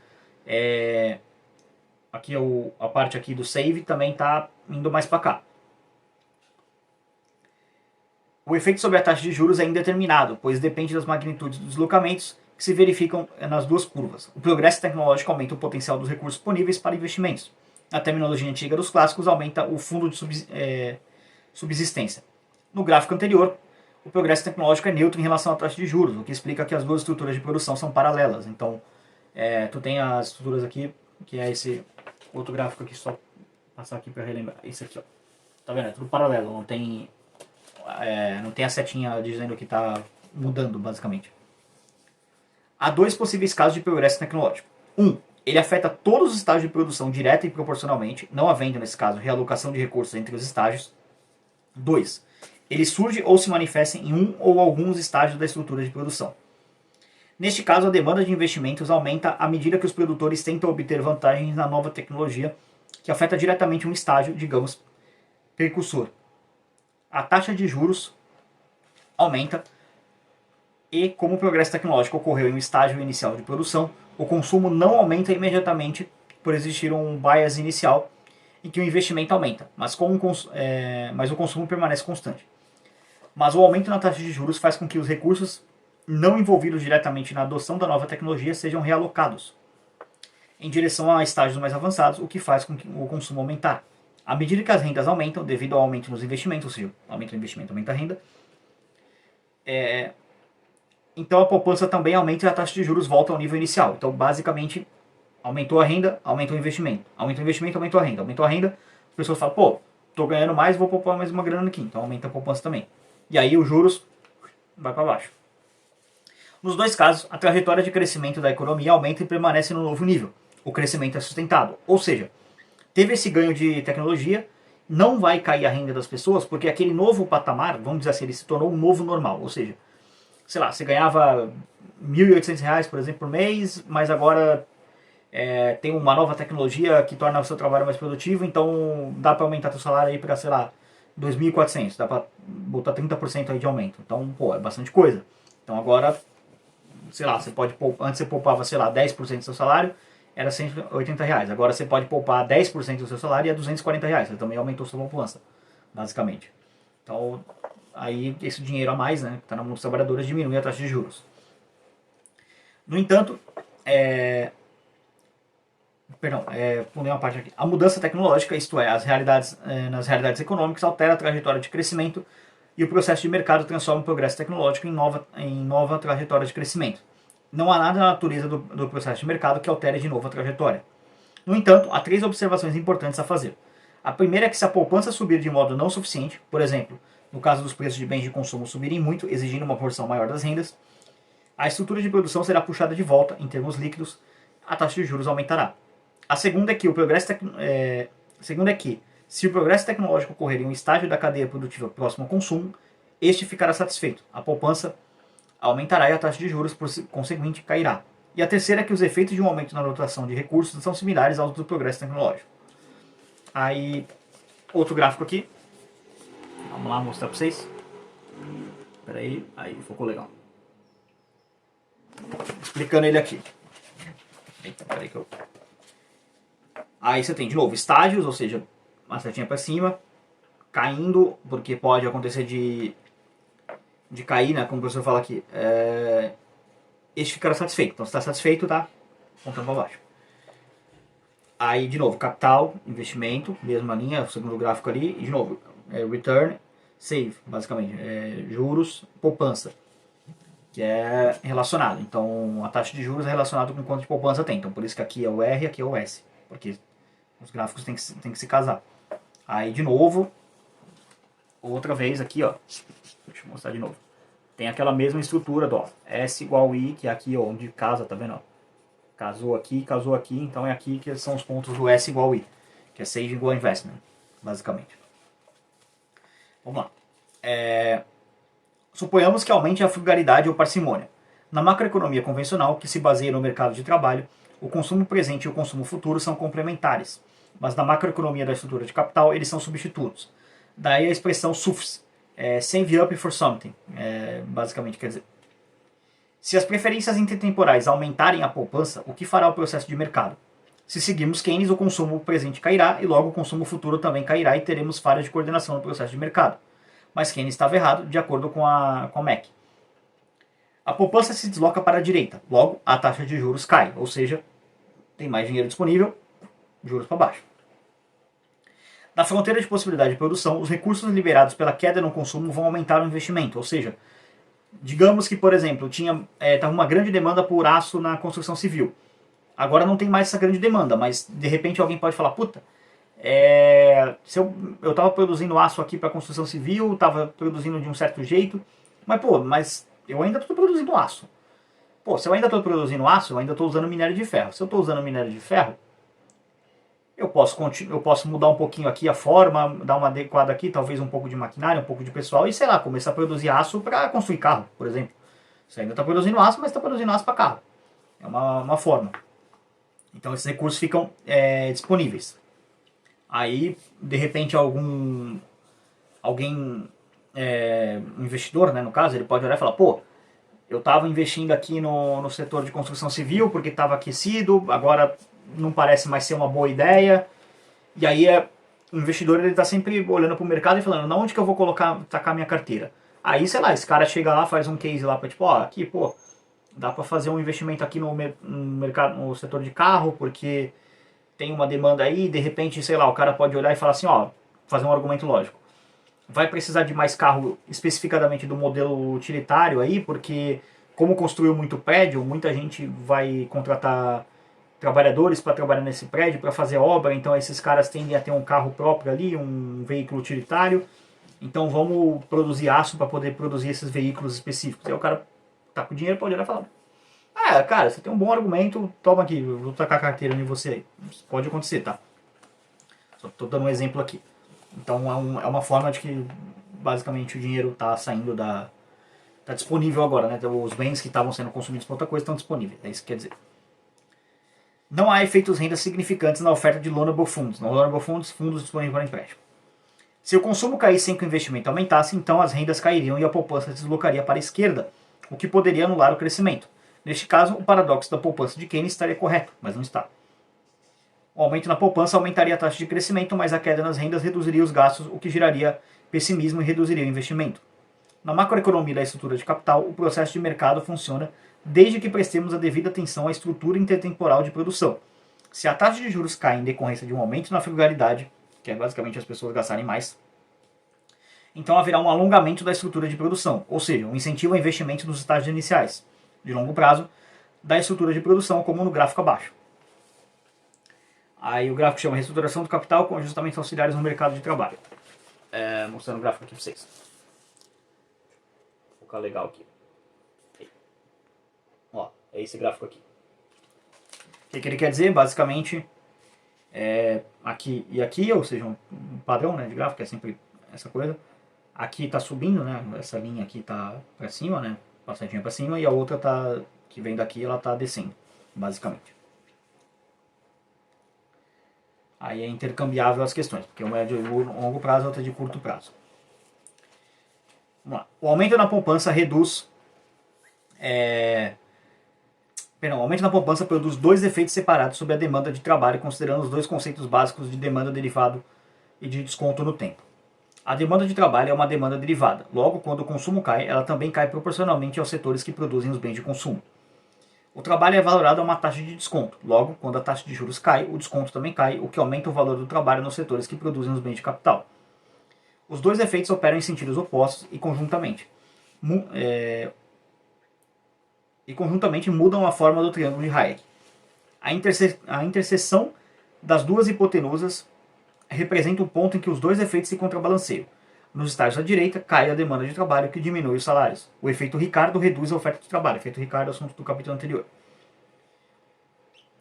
aqui a parte aqui do save também está indo mais para cá. O efeito sobre a taxa de juros é indeterminado, pois depende das magnitudes dos deslocamentos que se verificam nas duas curvas. O progresso tecnológico aumenta o potencial dos recursos disponíveis para investimentos. A terminologia antiga dos clássicos aumenta o fundo de subsistência. No gráfico anterior, o progresso tecnológico é neutro em relação à taxa de juros, o que explica que as duas estruturas de produção são paralelas. Então, tu tem as estruturas aqui, que é esse outro gráfico aqui, só passar aqui para relembrar. Esse aqui, ó. Tá vendo? É tudo paralelo, não tem a setinha dizendo que está mudando, basicamente. Há dois possíveis casos de progresso tecnológico. Ele afeta todos os estágios de produção direta e proporcionalmente, não havendo, nesse caso, realocação de recursos entre os estágios. 2. Ele surge ou se manifesta em um ou alguns estágios da estrutura de produção. Neste caso, a demanda de investimentos aumenta à medida que os produtores tentam obter vantagens na nova tecnologia, que afeta diretamente um estágio, digamos, precursor. A taxa de juros aumenta e, como o progresso tecnológico ocorreu em um estágio inicial de produção, o consumo não aumenta imediatamente por existir um bias inicial em que o investimento aumenta, mas o consumo permanece constante. Mas o aumento na taxa de juros faz com que os recursos não envolvidos diretamente na adoção da nova tecnologia sejam realocados em direção a estágios mais avançados, o que faz com que o consumo aumentar. À medida que as rendas aumentam, devido ao aumento nos investimentos, ou seja, aumenta o investimento, aumenta a renda, então a poupança também aumenta e a taxa de juros volta ao nível inicial. Então, basicamente, aumentou a renda, aumenta o investimento. Aumenta o investimento, aumentou a renda. Aumentou a renda, as pessoas falam, pô, tô ganhando mais, vou poupar mais uma grana aqui. Então aumenta a poupança também. E aí os juros vai para baixo. Nos dois casos, a trajetória de crescimento da economia aumenta e permanece no novo nível. O crescimento é sustentado. Ou seja, teve esse ganho de tecnologia, não vai cair a renda das pessoas, porque aquele novo patamar, vamos dizer assim, ele se tornou um novo normal. Ou seja, sei lá, você ganhava R$ 1.800, por exemplo, por mês, mas agora tem uma nova tecnologia que torna o seu trabalho mais produtivo, então dá para aumentar seu salário aí para, sei lá, 2.400, dá para botar 30% aí de aumento. Então, pô, é bastante coisa. Então agora, sei lá, você pode poupar, antes você poupava, sei lá, 10% do seu salário, era R$ 180. Agora você pode poupar 10% do seu salário e é R$ 240. Você também aumentou sua poupança, basicamente. Então, aí esse dinheiro a mais, né, que está na mão dos trabalhadores, diminui a taxa de juros. No entanto, pulei uma parte aqui. A mudança tecnológica, isto é, nas realidades econômicas, altera a trajetória de crescimento e o processo de mercado transforma o progresso tecnológico em nova trajetória de crescimento. Não há nada na natureza do processo de mercado que altere de novo a trajetória. No entanto, há três observações importantes a fazer. A primeira é que se a poupança subir de modo não suficiente, por exemplo, no caso dos preços de bens de consumo subirem muito, exigindo uma porção maior das rendas, a estrutura de produção será puxada de volta em termos líquidos, a taxa de juros aumentará. A segunda é que se o progresso tecnológico ocorrer em um estágio da cadeia produtiva próximo ao consumo, este ficará satisfeito. A poupança aumentará e a taxa de juros, por conseguinte, cairá. E a terceira é que os efeitos de um aumento na dotação de recursos são similares aos do progresso tecnológico. Aí, outro gráfico aqui. Vamos lá mostrar para vocês. Espera aí focou legal. Explicando ele aqui. Eita, peraí que eu... Aí você tem de novo estágios, ou seja, uma setinha para cima, caindo, porque pode acontecer de cair, né? Como o professor fala aqui. Este ficará satisfeito. Então, se está satisfeito, tá apontando para baixo. Aí, de novo, capital, investimento, mesma linha, o segundo gráfico ali. E, de novo, return, save, basicamente. Juros, poupança, que é relacionado. Então, a taxa de juros é relacionada com quanto de poupança tem. Então, por isso que aqui é o R e aqui é o S. Porque os gráficos têm que se casar. Aí, de novo, outra vez aqui, ó. Deixa eu mostrar de novo. Tem aquela mesma estrutura do S igual I, que é aqui ó, onde casa, tá vendo? Ó? Casou aqui, então é aqui que são os pontos do S igual I, que é Save igual Investment, basicamente. Vamos lá. Suponhamos que aumente a frugalidade ou parcimônia. Na macroeconomia convencional, que se baseia no mercado de trabalho, o consumo presente e o consumo futuro são complementares, mas na macroeconomia da estrutura de capital, eles são substitutos. Daí a expressão SUFS, save up for something, basicamente quer dizer. Se as preferências intertemporais aumentarem a poupança, o que fará o processo de mercado? Se seguirmos Keynes, o consumo presente cairá e logo o consumo futuro também cairá e teremos falha de coordenação no processo de mercado. Mas Keynes estava errado, de acordo com a Mack. A poupança se desloca para a direita, logo a taxa de juros cai, ou seja, tem mais dinheiro disponível, juros para baixo. Na fronteira de possibilidade de produção, os recursos liberados pela queda no consumo vão aumentar o investimento, ou seja, digamos que, por exemplo, estava uma grande demanda por aço na construção civil. Agora não tem mais essa grande demanda, mas de repente alguém pode falar, puta, se eu estava produzindo aço aqui para construção civil, estava produzindo de um certo jeito, mas eu ainda estou produzindo aço. Pô, se eu ainda estou produzindo aço, eu ainda estou usando minério de ferro. Se eu estou usando minério de ferro, eu posso mudar um pouquinho aqui a forma, dar uma adequada aqui, talvez um pouco de maquinário, um pouco de pessoal, e sei lá, começar a produzir aço para construir carro, por exemplo. Você ainda está produzindo aço, mas está produzindo aço para carro. É uma forma. Então esses recursos ficam disponíveis. Aí, de repente, um investidor, né, no caso, ele pode olhar e falar, pô, eu estava investindo aqui no setor de construção civil porque estava aquecido, agora não parece mais ser uma boa ideia. E aí o investidor está sempre olhando para o mercado e falando, onde que eu vou tacar minha carteira? Aí, sei lá, esse cara chega lá, faz um case lá para tipo, aqui, pô, dá para fazer um investimento aqui no mercado, no setor de carro, porque tem uma demanda aí, de repente, sei lá, o cara pode olhar e falar assim, fazer um argumento lógico. Vai precisar de mais carro especificadamente do modelo utilitário aí, porque como construiu muito prédio, muita gente vai contratar trabalhadores para trabalhar nesse prédio, para fazer obra, então esses caras tendem a ter um carro próprio ali, um veículo utilitário, então vamos produzir aço para poder produzir esses veículos específicos. Aí o cara tá com dinheiro, pode olhar e falar, cara, você tem um bom argumento, toma aqui, eu vou tacar a carteira em você aí. Isso pode acontecer, tá? Só tô dando um exemplo aqui. Então é uma forma de que basicamente o dinheiro está saindo tá disponível agora, né? Então, os bens que estavam sendo consumidos por outra coisa estão disponíveis, é isso que quer dizer. Não há efeitos renda significantes na oferta de loanable funds. No loanable funds, fundos disponíveis para empréstimo. Se o consumo caísse sem que o investimento aumentasse, então as rendas cairiam e a poupança se deslocaria para a esquerda, o que poderia anular o crescimento. Neste caso, o paradoxo da poupança de Keynes estaria correto, mas não está. O aumento na poupança aumentaria a taxa de crescimento, mas a queda nas rendas reduziria os gastos, o que geraria pessimismo e reduziria o investimento. Na macroeconomia da estrutura de capital, o processo de mercado funciona desde que prestemos a devida atenção à estrutura intertemporal de produção. Se a taxa de juros cai em decorrência de um aumento na frugalidade, que é basicamente as pessoas gastarem mais, então haverá um alongamento da estrutura de produção, ou seja, um incentivo ao investimento nos estágios iniciais, de longo prazo, da estrutura de produção, como no gráfico abaixo. Aí o gráfico chama reestruturação do capital com ajustamentos auxiliares no mercado de trabalho. Mostrando o gráfico aqui para vocês. Vou focar legal aqui. É esse gráfico aqui. O que ele quer dizer? Basicamente, aqui e aqui, ou seja, um padrão, né, de gráfico, é sempre essa coisa. Aqui está subindo, né, essa linha aqui está para cima, né, passadinha para cima, e a outra que vem daqui, ela está descendo, basicamente. Aí é intercambiável as questões, porque uma é de longo prazo e outra é de curto prazo. Vamos lá. O aumento na poupança reduz... o aumento na poupança produz dois efeitos separados sobre a demanda de trabalho, considerando os dois conceitos básicos de demanda derivado e de desconto no tempo. A demanda de trabalho é uma demanda derivada. Logo, quando o consumo cai, ela também cai proporcionalmente aos setores que produzem os bens de consumo. O trabalho é valorado a uma taxa de desconto. Logo, quando a taxa de juros cai, o desconto também cai, o que aumenta o valor do trabalho nos setores que produzem os bens de capital. Os dois efeitos operam em sentidos opostos e conjuntamente mudam a forma do triângulo de Hayek. A interseção das duas hipotenusas representa o ponto em que os dois efeitos se contrabalanceiam. Nos estágios à direita, cai a demanda de trabalho, que diminui os salários. O efeito Ricardo reduz a oferta de trabalho. O efeito Ricardo é o assunto do capítulo anterior.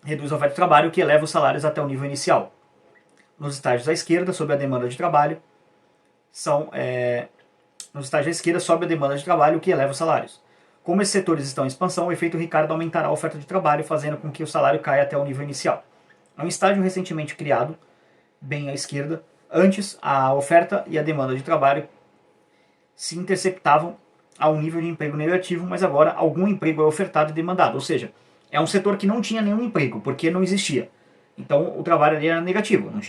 Reduz a oferta de trabalho, o que eleva os salários até o nível inicial. Nos estágios à esquerda, sob a demanda de trabalho, nos estágios à esquerda, sobe a demanda de trabalho, o que eleva os salários. Como esses setores estão em expansão, o efeito Ricardo aumentará a oferta de trabalho, fazendo com que o salário caia até o nível inicial. É um estágio recentemente criado, bem à esquerda. Antes, a oferta e a demanda de trabalho se interceptavam a um nível de emprego negativo, mas agora algum emprego é ofertado e demandado. Ou seja, é um setor que não tinha nenhum emprego, porque não existia. Então o trabalho ali era negativo, não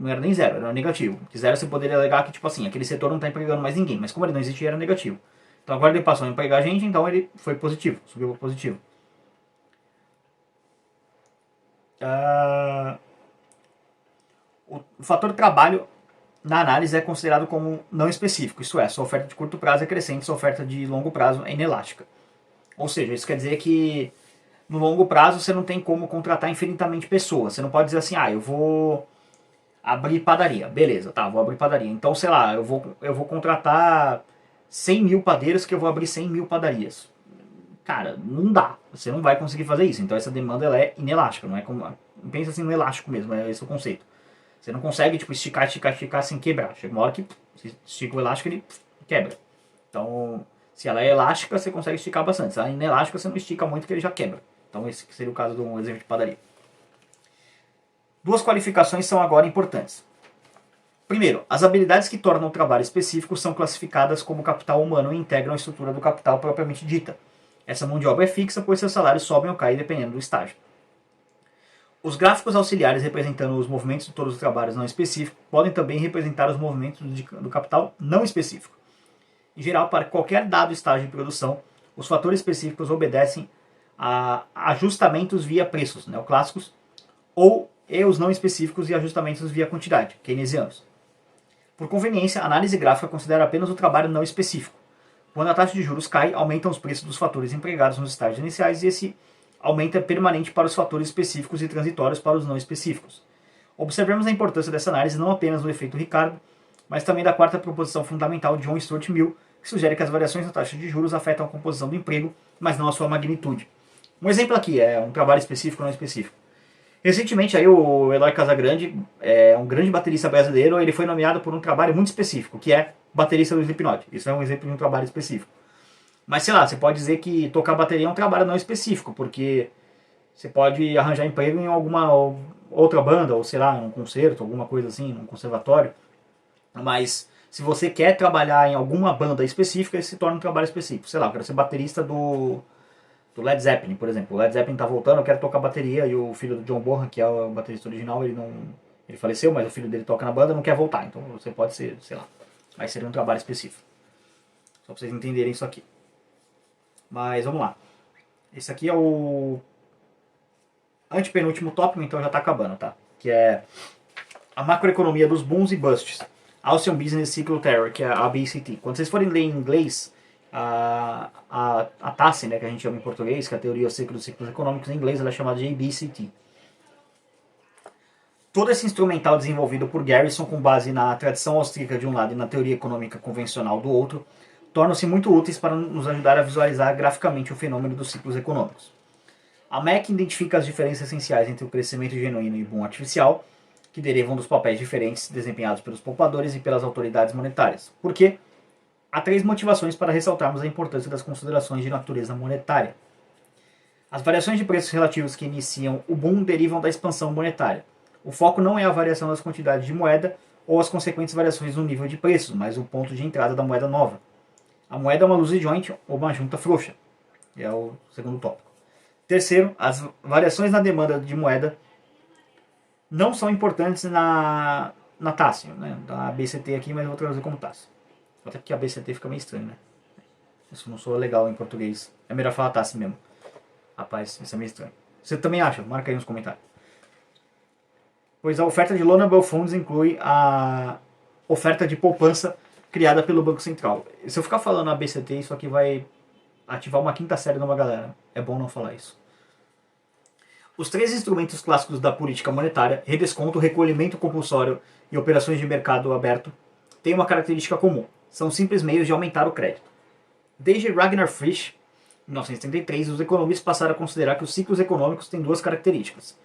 era nem zero, era negativo. Se zero, você poderia alegar que, tipo assim, aquele setor não está empregando mais ninguém, mas como ele não existia, era negativo. Então agora ele passou a empregar a gente, então ele foi positivo, subiu para positivo. O fator trabalho na análise é considerado como não específico, isso é, sua oferta de curto prazo é crescente, sua oferta de longo prazo é inelástica. Ou seja, isso quer dizer que no longo prazo você não tem como contratar infinitamente pessoas. Você não pode dizer assim, eu vou abrir padaria. Beleza, tá, vou abrir padaria. Então, sei lá, eu vou contratar 100 mil padeiros que eu vou abrir 100 mil padarias. Cara, não dá. Você não vai conseguir fazer isso. Então essa demanda ela é inelástica. Não é como, pensa assim no elástico mesmo, é esse o conceito. Você não consegue tipo, esticar sem quebrar. Chega uma hora que você estica o elástico ele quebra. Então, se ela é elástica, você consegue esticar bastante. Se ela é inelástica, você não estica muito que ele já quebra. Então esse seria o caso de um exemplo de padaria. Duas qualificações são agora importantes. Primeiro, as habilidades que tornam o trabalho específico são classificadas como capital humano e integram a estrutura do capital propriamente dita. Essa mão de obra é fixa, pois seus salários sobem ou caem dependendo do estágio. Os gráficos auxiliares representando os movimentos de todos os trabalhos não específicos podem também representar os movimentos do capital não específico. Em geral, para qualquer dado estágio de produção, os fatores específicos obedecem a ajustamentos via preços, neoclássicos, e os não específicos e ajustamentos via quantidade, keynesianos. Por conveniência, a análise gráfica considera apenas o trabalho não específico. Quando a taxa de juros cai, aumentam os preços dos fatores empregados nos estágios iniciais e esse aumento é permanente para os fatores específicos e transitórios para os não específicos. Observemos a importância dessa análise não apenas no efeito Ricardo, mas também da quarta proposição fundamental de John Stuart Mill, que sugere que as variações na taxa de juros afetam a composição do emprego, mas não a sua magnitude. Um exemplo aqui é um trabalho específico ou não específico. Recentemente, aí, o Eloy Casagrande, um grande baterista brasileiro, ele foi nomeado por um trabalho muito específico, que é baterista do Slipknot. Isso é um exemplo de um trabalho específico. Mas, sei lá, você pode dizer que tocar bateria é um trabalho não específico, porque você pode arranjar emprego em alguma outra banda, ou sei lá, num concerto, alguma coisa assim, num conservatório. Mas se você quer trabalhar em alguma banda específica, isso se torna um trabalho específico. Sei lá, eu quero ser baterista do Led Zeppelin, por exemplo. O Led Zeppelin tá voltando, eu quero tocar bateria, e o filho do John Bonham, que é o baterista original, ele faleceu, mas o filho dele toca na banda, não quer voltar. Então você pode ser, sei lá, mas seria um trabalho específico. Só pra vocês entenderem isso aqui. Mas vamos lá. Esse aqui é o antepenúltimo tópico, então já tá acabando, tá? Que é a macroeconomia dos booms e busts. Austrian Business Cycle Theory, que é a ABCT. Quando vocês forem ler em inglês, a TASE, né, que a gente chama em português, que é a teoria dos ciclos econômicos, em inglês ela é chamada de ABCT. Todo esse instrumental desenvolvido por Garrison com base na tradição austríaca de um lado e na teoria econômica convencional do outro, tornam-se muito úteis para nos ajudar a visualizar graficamente o fenômeno dos ciclos econômicos. A MEC identifica as diferenças essenciais entre o crescimento genuíno e o boom artificial, que derivam dos papéis diferentes desempenhados pelos poupadores e pelas autoridades monetárias. Por quê? Há 3 motivações para ressaltarmos a importância das considerações de natureza monetária. As variações de preços relativos que iniciam o boom derivam da expansão monetária. O foco não é a variação das quantidades de moeda ou as consequentes variações no nível de preços, mas o ponto de entrada da moeda nova. A moeda é uma loose joint ou uma junta frouxa. É o segundo tópico. Terceiro, as variações na demanda de moeda não são importantes na Tássio, né? Da BCT aqui, mas eu vou traduzir como Tássio. Até porque a BCT fica meio estranho, né? Isso não soa legal em português. É melhor falar Tássio mesmo. Rapaz, isso é meio estranho. Você também acha? Marca aí nos comentários. Pois a oferta de Loanable Funds inclui a oferta de poupança criada pelo Banco Central. Se eu ficar falando a BCT, isso aqui vai ativar uma quinta série numa galera. É bom não falar isso. Os 3 instrumentos clássicos da política monetária, redesconto, recolhimento compulsório e operações de mercado aberto, têm uma característica comum. São simples meios de aumentar o crédito. Desde Ragnar Frisch, em 1933, os economistas passaram a considerar que os ciclos econômicos têm 2 características: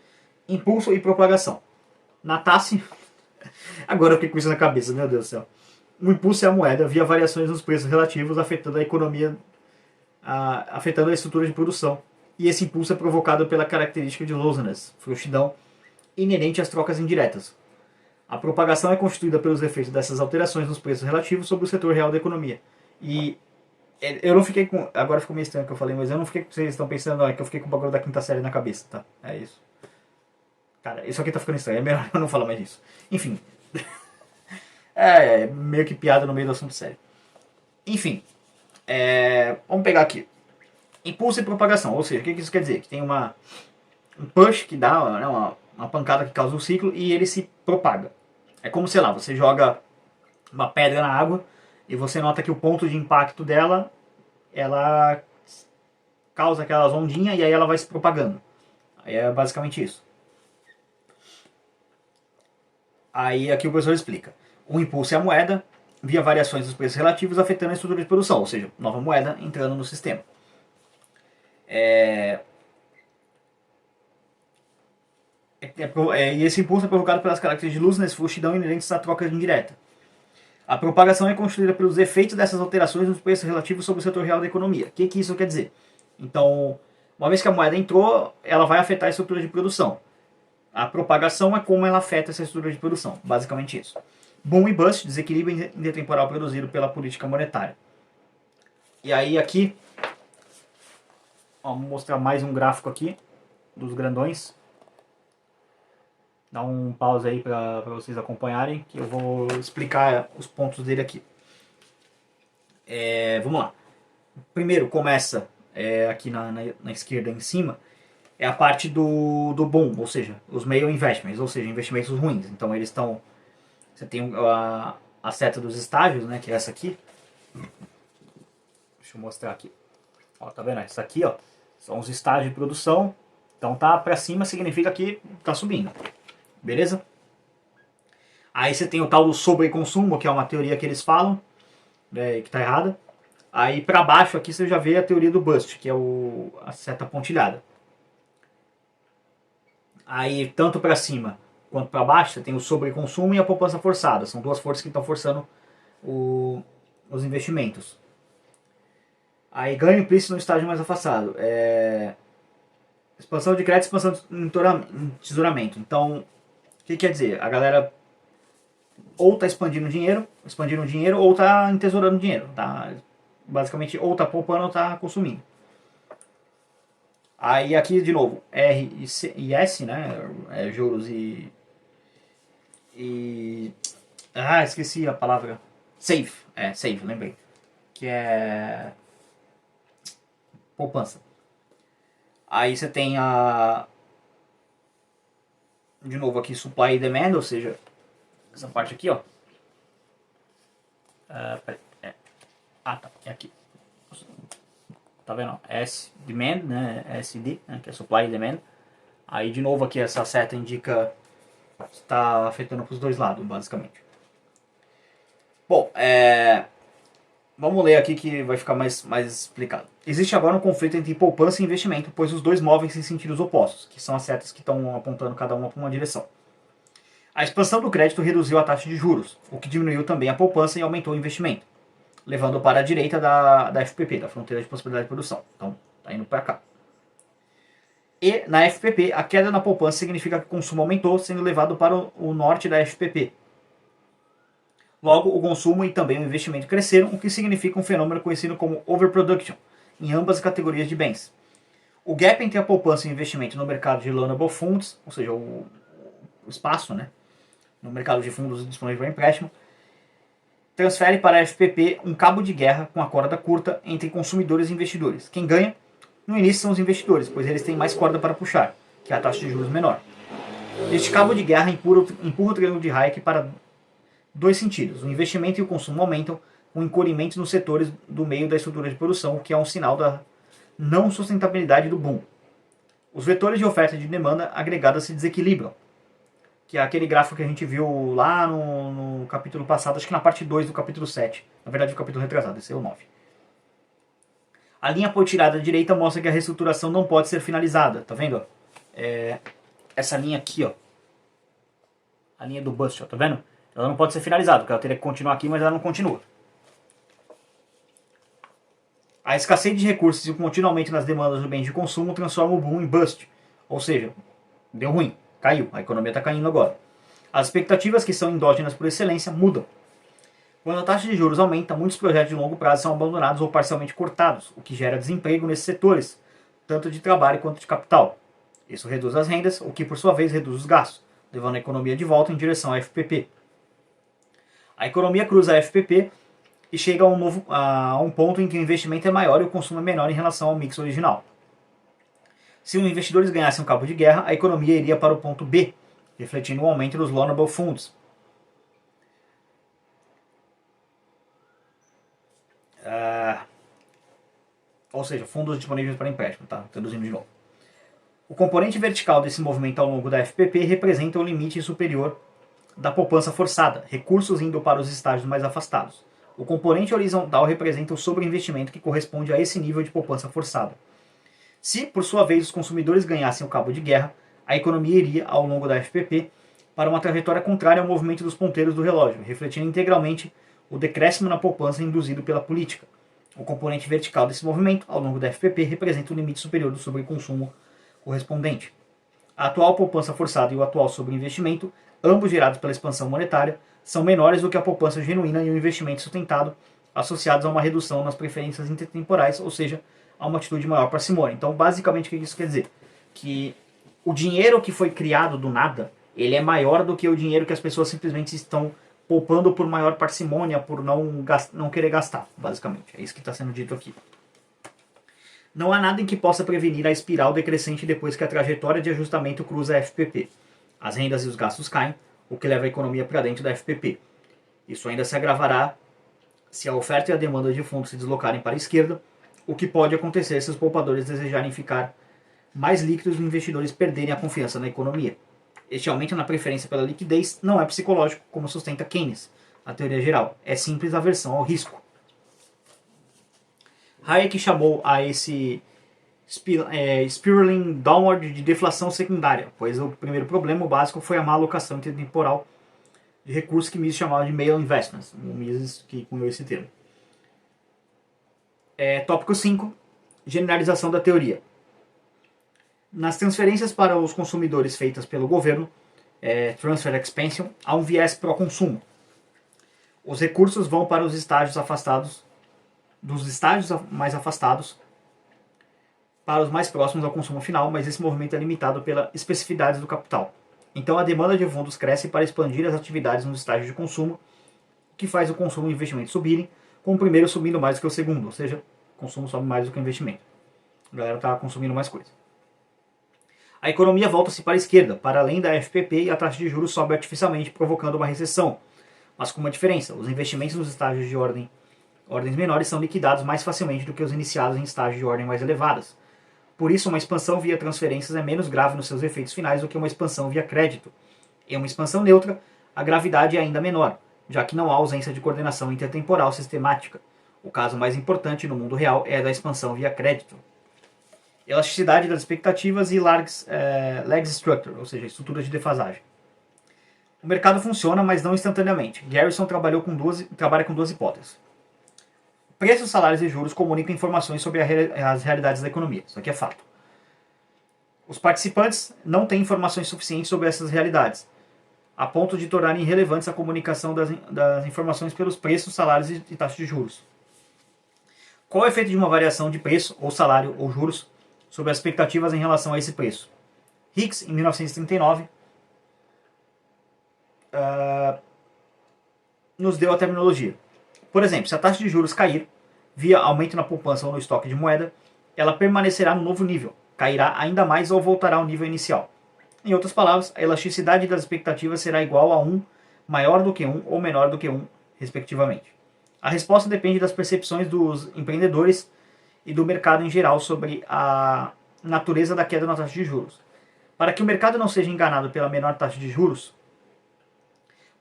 impulso e propagação. Na Tassi, agora eu fiquei com isso na cabeça, meu Deus do céu. O impulso é a moeda via variações nos preços relativos afetando a economia, afetando a estrutura de produção. E esse impulso é provocado pela característica de looseness, frouxidão, inerente às trocas indiretas. A propagação é constituída pelos efeitos dessas alterações nos preços relativos sobre o setor real da economia. E eu não fiquei com... Agora ficou meio estranho o que eu falei, mas eu não fiquei com... Vocês estão pensando, não, é que eu fiquei com o bagulho da quinta série na cabeça, tá? É isso. Cara, isso aqui tá ficando estranho, é melhor eu não falar mais disso. Enfim. Meio que piada no meio do assunto sério. Enfim. Vamos pegar aqui. Impulso e propagação, ou seja, o que isso quer dizer? Que tem um push que dá, né, uma pancada que causa um ciclo e ele se propaga. É como, sei lá, você joga uma pedra na água e você nota que o ponto de impacto dela, ela causa aquelas ondinhas e aí ela vai se propagando. Aí é basicamente isso. Aí aqui o professor explica. O impulso é a moeda, via variações dos preços relativos afetando a estrutura de produção, ou seja, nova moeda entrando no sistema. E esse impulso é provocado pelas características de looseness, frouxidão inerentes à troca indireta. A propagação é constituída pelos efeitos dessas alterações nos preços relativos sobre o setor real da economia. O que isso quer dizer? Então, uma vez que a moeda entrou, ela vai afetar a estrutura de produção. A propagação é como ela afeta essa estrutura de produção. Basicamente isso. Boom e bust, desequilíbrio intertemporal produzido pela política monetária. E aí aqui, vamos mostrar mais um gráfico aqui dos grandões. Dá um pause aí para vocês acompanharem, que eu vou explicar os pontos dele aqui. Vamos lá. Primeiro começa aqui na esquerda em cima, é a parte do boom, ou seja, os meio investments, ou seja, investimentos ruins. Então eles estão... Você tem a seta dos estágios, né, que é essa aqui. Deixa eu mostrar aqui. Ó, tá vendo? Essa aqui, ó, são os estágios de produção. Então tá para cima significa que tá subindo. Beleza? Aí você tem o tal do sobreconsumo, que é uma teoria que eles falam, que está errada. Aí para baixo aqui você já vê a teoria do bust, que é a seta pontilhada. Aí tanto para cima quanto para baixo você tem o sobreconsumo e a poupança forçada. São 2 forças que estão forçando os investimentos. Aí ganho implícito no estágio mais afastado. Expansão de crédito, expansão de tesouramento. Então, o que quer dizer? A galera ou está expandindo dinheiro ou está entesourando dinheiro. Tá? Basicamente, ou está poupando ou está consumindo. Aí aqui, de novo, R e S, né? Juros e... esqueci a palavra. Safe. Safe, lembrei. Que é... poupança. Aí você tem de novo aqui, supply e demand, ou seja, essa parte aqui, ó. Tá, é aqui. Tá vendo? S demand, né? SD, né? Que é supply e demand. Aí de novo aqui essa seta indica que está afetando para os dois lados, basicamente. Bom, Vamos ler aqui que vai ficar mais explicado. Existe agora um conflito entre poupança e investimento, pois os dois movem-se em sentidos opostos, que são as setas que estão apontando cada uma para uma direção. A expansão do crédito reduziu a taxa de juros, o que diminuiu também a poupança e aumentou o investimento, levando para a direita da FPP, da fronteira de possibilidade de produção. Então, está indo para cá. E na FPP, a queda na poupança significa que o consumo aumentou, sendo levado para o norte da FPP. Logo, o consumo e também o investimento cresceram, o que significa um fenômeno conhecido como overproduction, em ambas as categorias de bens. O gap entre a poupança e o investimento no mercado de loanable funds, ou seja, o espaço, né, no mercado de fundos disponíveis para empréstimo, transfere para a FPP um cabo de guerra com a corda curta entre consumidores e investidores. Quem ganha, no início, são os investidores, pois eles têm mais corda para puxar, que é a taxa de juros menor. Este cabo de guerra empurra o triângulo de Hayek para dois sentidos. O investimento e o consumo aumentam, com encolhimento nos setores do meio da estrutura de produção, o que é um sinal da não sustentabilidade do boom. Os vetores de oferta e de demanda agregadas se desequilibram, que é aquele gráfico que a gente viu lá no capítulo passado, acho que na parte 2 do capítulo 7. Na verdade, o capítulo retrasado, esse é o 9. A linha por tirada à direita mostra que a reestruturação não pode ser finalizada. Tá vendo? Essa linha aqui, ó. A linha do bust, ó, tá vendo? Ela não pode ser finalizada, porque ela teria que continuar aqui, mas ela não continua. A escassez de recursos e o contínuo aumento nas demandas do bem de consumo transforma o boom em bust. Ou seja, deu ruim, caiu, a economia está caindo agora. As expectativas, que são endógenas por excelência, mudam. Quando a taxa de juros aumenta, muitos projetos de longo prazo são abandonados ou parcialmente cortados, o que gera desemprego nesses setores, tanto de trabalho quanto de capital. Isso reduz as rendas, o que por sua vez reduz os gastos, levando a economia de volta em direção à FPP. A economia cruza a FPP e chega a um ponto em que o investimento é maior e o consumo é menor em relação ao mix original. Se os investidores ganhassem um cabo de guerra, a economia iria para o ponto B, refletindo um aumento dos loanable funds. Ou seja, fundos disponíveis para empréstimo, tá? Traduzindo de novo. O componente vertical desse movimento ao longo da FPP representa o limite superior da poupança forçada, recursos indo para os estágios mais afastados. O componente horizontal representa o sobreinvestimento que corresponde a esse nível de poupança forçada. Se, por sua vez, os consumidores ganhassem o cabo de guerra, a economia iria, ao longo da FPP, para uma trajetória contrária ao movimento dos ponteiros do relógio, refletindo integralmente o decréscimo na poupança induzido pela política. O componente vertical desse movimento, ao longo da FPP, representa o limite superior do sobreconsumo correspondente. A atual poupança forçada e o atual sobreinvestimento, ambos gerados pela expansão monetária, são menores do que a poupança genuína e o investimento sustentado, associados a uma redução nas preferências intertemporais, ou seja, a uma atitude maior parcimônia. Então, basicamente, o que isso quer dizer? Que o dinheiro que foi criado do nada, ele é maior do que o dinheiro que as pessoas simplesmente estão poupando por maior parcimônia, por não querer gastar, basicamente. É isso que está sendo dito aqui. Não há nada em que possa prevenir a espiral decrescente depois que a trajetória de ajustamento cruza a FPP. As rendas e os gastos caem, o que leva a economia para dentro da FPP. Isso ainda se agravará se a oferta e a demanda de fundos se deslocarem para a esquerda, o que pode acontecer se os poupadores desejarem ficar mais líquidos e os investidores perderem a confiança na economia. Este aumento na preferência pela liquidez não é psicológico, como sustenta Keynes, a teoria geral. É simples aversão ao risco. Hayek chamou a esse spiraling downward de deflação secundária, pois o primeiro problema, o básico, foi a má alocação intertemporal de recursos que Mises chamava de male investments, o Mises que cunhou esse termo. Tópico 5, generalização da teoria. Nas transferências para os consumidores feitas pelo governo, transfer expansion, há um viés pró-consumo. Os recursos vão para os estágios afastados, dos estágios mais afastados para os mais próximos ao consumo final, mas esse movimento é limitado pela especificidade do capital. Então a demanda de fundos cresce para expandir as atividades nos estágios de consumo, o que faz o consumo e o investimento subirem, com o primeiro subindo mais do que o segundo, ou seja, o consumo sobe mais do que o investimento. A galera está consumindo mais coisa. A economia volta-se para a esquerda, para além da FPP, e a taxa de juros sobe artificialmente, provocando uma recessão. Mas com uma diferença, os investimentos nos estágios de ordens menores são liquidados mais facilmente do que os iniciados em estágios de ordem mais elevadas. Por isso, uma expansão via transferências é menos grave nos seus efeitos finais do que uma expansão via crédito. Em uma expansão neutra, a gravidade é ainda menor, já que não há ausência de coordenação intertemporal sistemática. O caso mais importante no mundo real é a da expansão via crédito. Elasticidade das expectativas e lag structure, ou seja, estrutura de defasagem. O mercado funciona, mas não instantaneamente. Garrison trabalha com duas hipóteses. Preços, salários e juros comunicam informações sobre as realidades da economia. Isso aqui é fato. Os participantes não têm informações suficientes sobre essas realidades, a ponto de tornarem irrelevantes a comunicação das informações pelos preços, salários e taxas de juros. Qual é o efeito de uma variação de preço, ou salário, ou juros, sobre as expectativas em relação a esse preço? Hicks, em 1939, nos deu a terminologia. Por exemplo, se a taxa de juros cair, via aumento na poupança ou no estoque de moeda, ela permanecerá no novo nível, cairá ainda mais ou voltará ao nível inicial. Em outras palavras, a elasticidade das expectativas será igual a 1, maior do que 1 ou menor do que 1, respectivamente. A resposta depende das percepções dos empreendedores e do mercado em geral sobre a natureza da queda na taxa de juros. Para que o mercado não seja enganado pela menor taxa de juros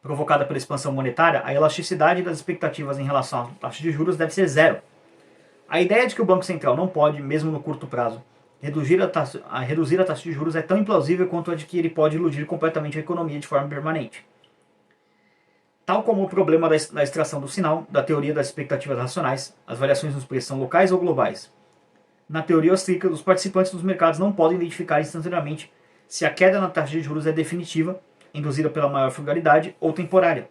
provocada pela expansão monetária, a elasticidade das expectativas em relação à taxa de juros deve ser zero. A ideia de que o Banco Central não pode, mesmo no curto prazo, reduzir a taxa de juros é tão implausível quanto a de que ele pode iludir completamente a economia de forma permanente. Tal como o problema da extração do sinal, da teoria das expectativas racionais, as variações nos preços são locais ou globais. Na teoria austríaca, os participantes dos mercados não podem identificar instantaneamente se a queda na taxa de juros é definitiva, induzida pela maior frugalidade, ou temporária,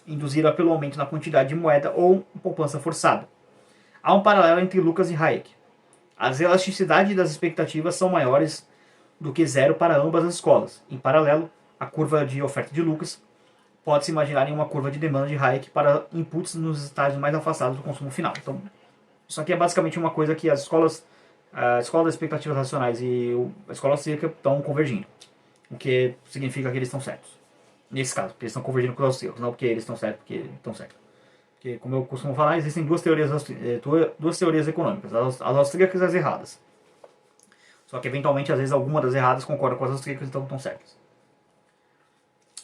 induzida pelo aumento na quantidade de moeda ou poupança forçada. Há um paralelo entre Lucas e Hayek. As elasticidades das expectativas são maiores do que zero para ambas as escolas. Em paralelo, a curva de oferta de Lucas pode se imaginar em uma curva de demanda de Hayek para inputs nos estágios mais afastados do consumo final. Então, isso aqui é basicamente uma coisa que a escola das expectativas racionais e a escola austríaca estão convergindo. O que significa que eles estão certos. Nesse caso, porque eles estão convergindo com os austríacos, não porque eles estão certos, porque estão certos. Porque, como eu costumo falar, existem duas teorias econômicas, as austríacas e as erradas. Só que, eventualmente, às vezes, alguma das erradas concorda com as austríacas, então estão certas.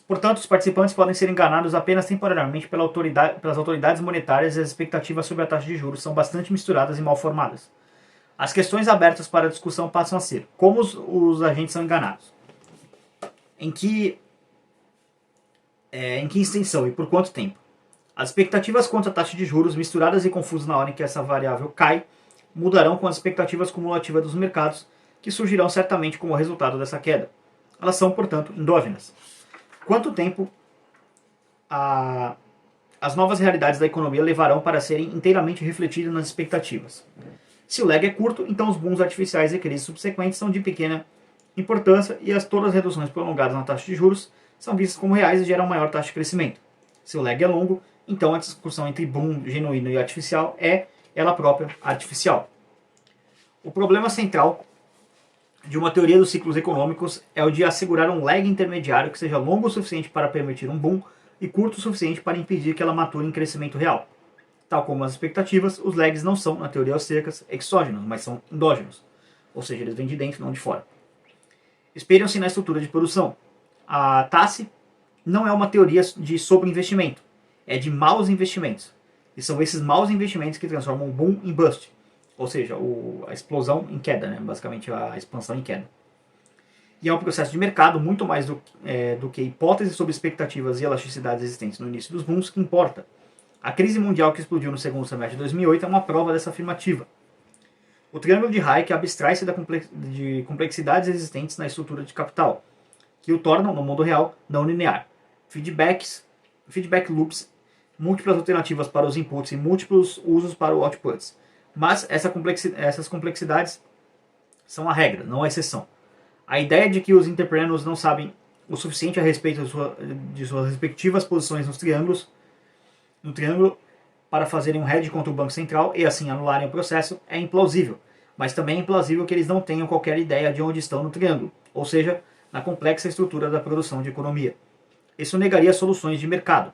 Portanto, os participantes podem ser enganados apenas temporariamente pelas autoridades monetárias e as expectativas sobre a taxa de juros são bastante misturadas e mal formadas. As questões abertas para a discussão passam a ser: como os agentes são enganados? Em que extensão e por quanto tempo? As expectativas quanto à taxa de juros, misturadas e confusas na hora em que essa variável cai, mudarão com as expectativas cumulativas dos mercados, que surgirão certamente como resultado dessa queda. Elas são, portanto, endógenas. Quanto tempo as novas realidades da economia levarão para serem inteiramente refletidas nas expectativas? Se o lag é curto, então os booms artificiais e crises subsequentes são de pequena importância e todas as reduções prolongadas na taxa de juros são vistas como reais e geram maior taxa de crescimento. Se o lag é longo, então a discussão entre boom genuíno e artificial é, ela própria, artificial. O problema central de uma teoria dos ciclos econômicos é o de assegurar um lag intermediário que seja longo o suficiente para permitir um boom e curto o suficiente para impedir que ela mature em crescimento real. Tal como as expectativas, os lags não são, na teoria austríaca, exógenos, mas são endógenos. Ou seja, eles vêm de dentro, não de fora. Espelham-se na estrutura de produção. A TASE não é uma teoria de sobreinvestimento, é de maus investimentos. E são esses maus investimentos que transformam o boom em bust. Ou seja, a explosão em queda, né? Basicamente a expansão em queda. E é um processo de mercado muito mais do que hipóteses sobre expectativas e elasticidades existentes no início dos booms que importa. A crise mundial que explodiu no segundo semestre de 2008 é uma prova dessa afirmativa. O triângulo de Hayek abstrai-se de complexidades existentes na estrutura de capital, que o tornam, no mundo real, não linear. Feedback loops, múltiplas alternativas para os inputs e múltiplos usos para os outputs. Mas essas complexidades são a regra, não a exceção. A ideia de que os entrepreneurs não sabem o suficiente a respeito de suas respectivas posições no triângulo para fazerem um hedge contra o Banco Central e assim anularem o processo é implausível. Mas também é implausível que eles não tenham qualquer ideia de onde estão no triângulo, ou seja, na complexa estrutura da produção de economia. Isso negaria soluções de mercado.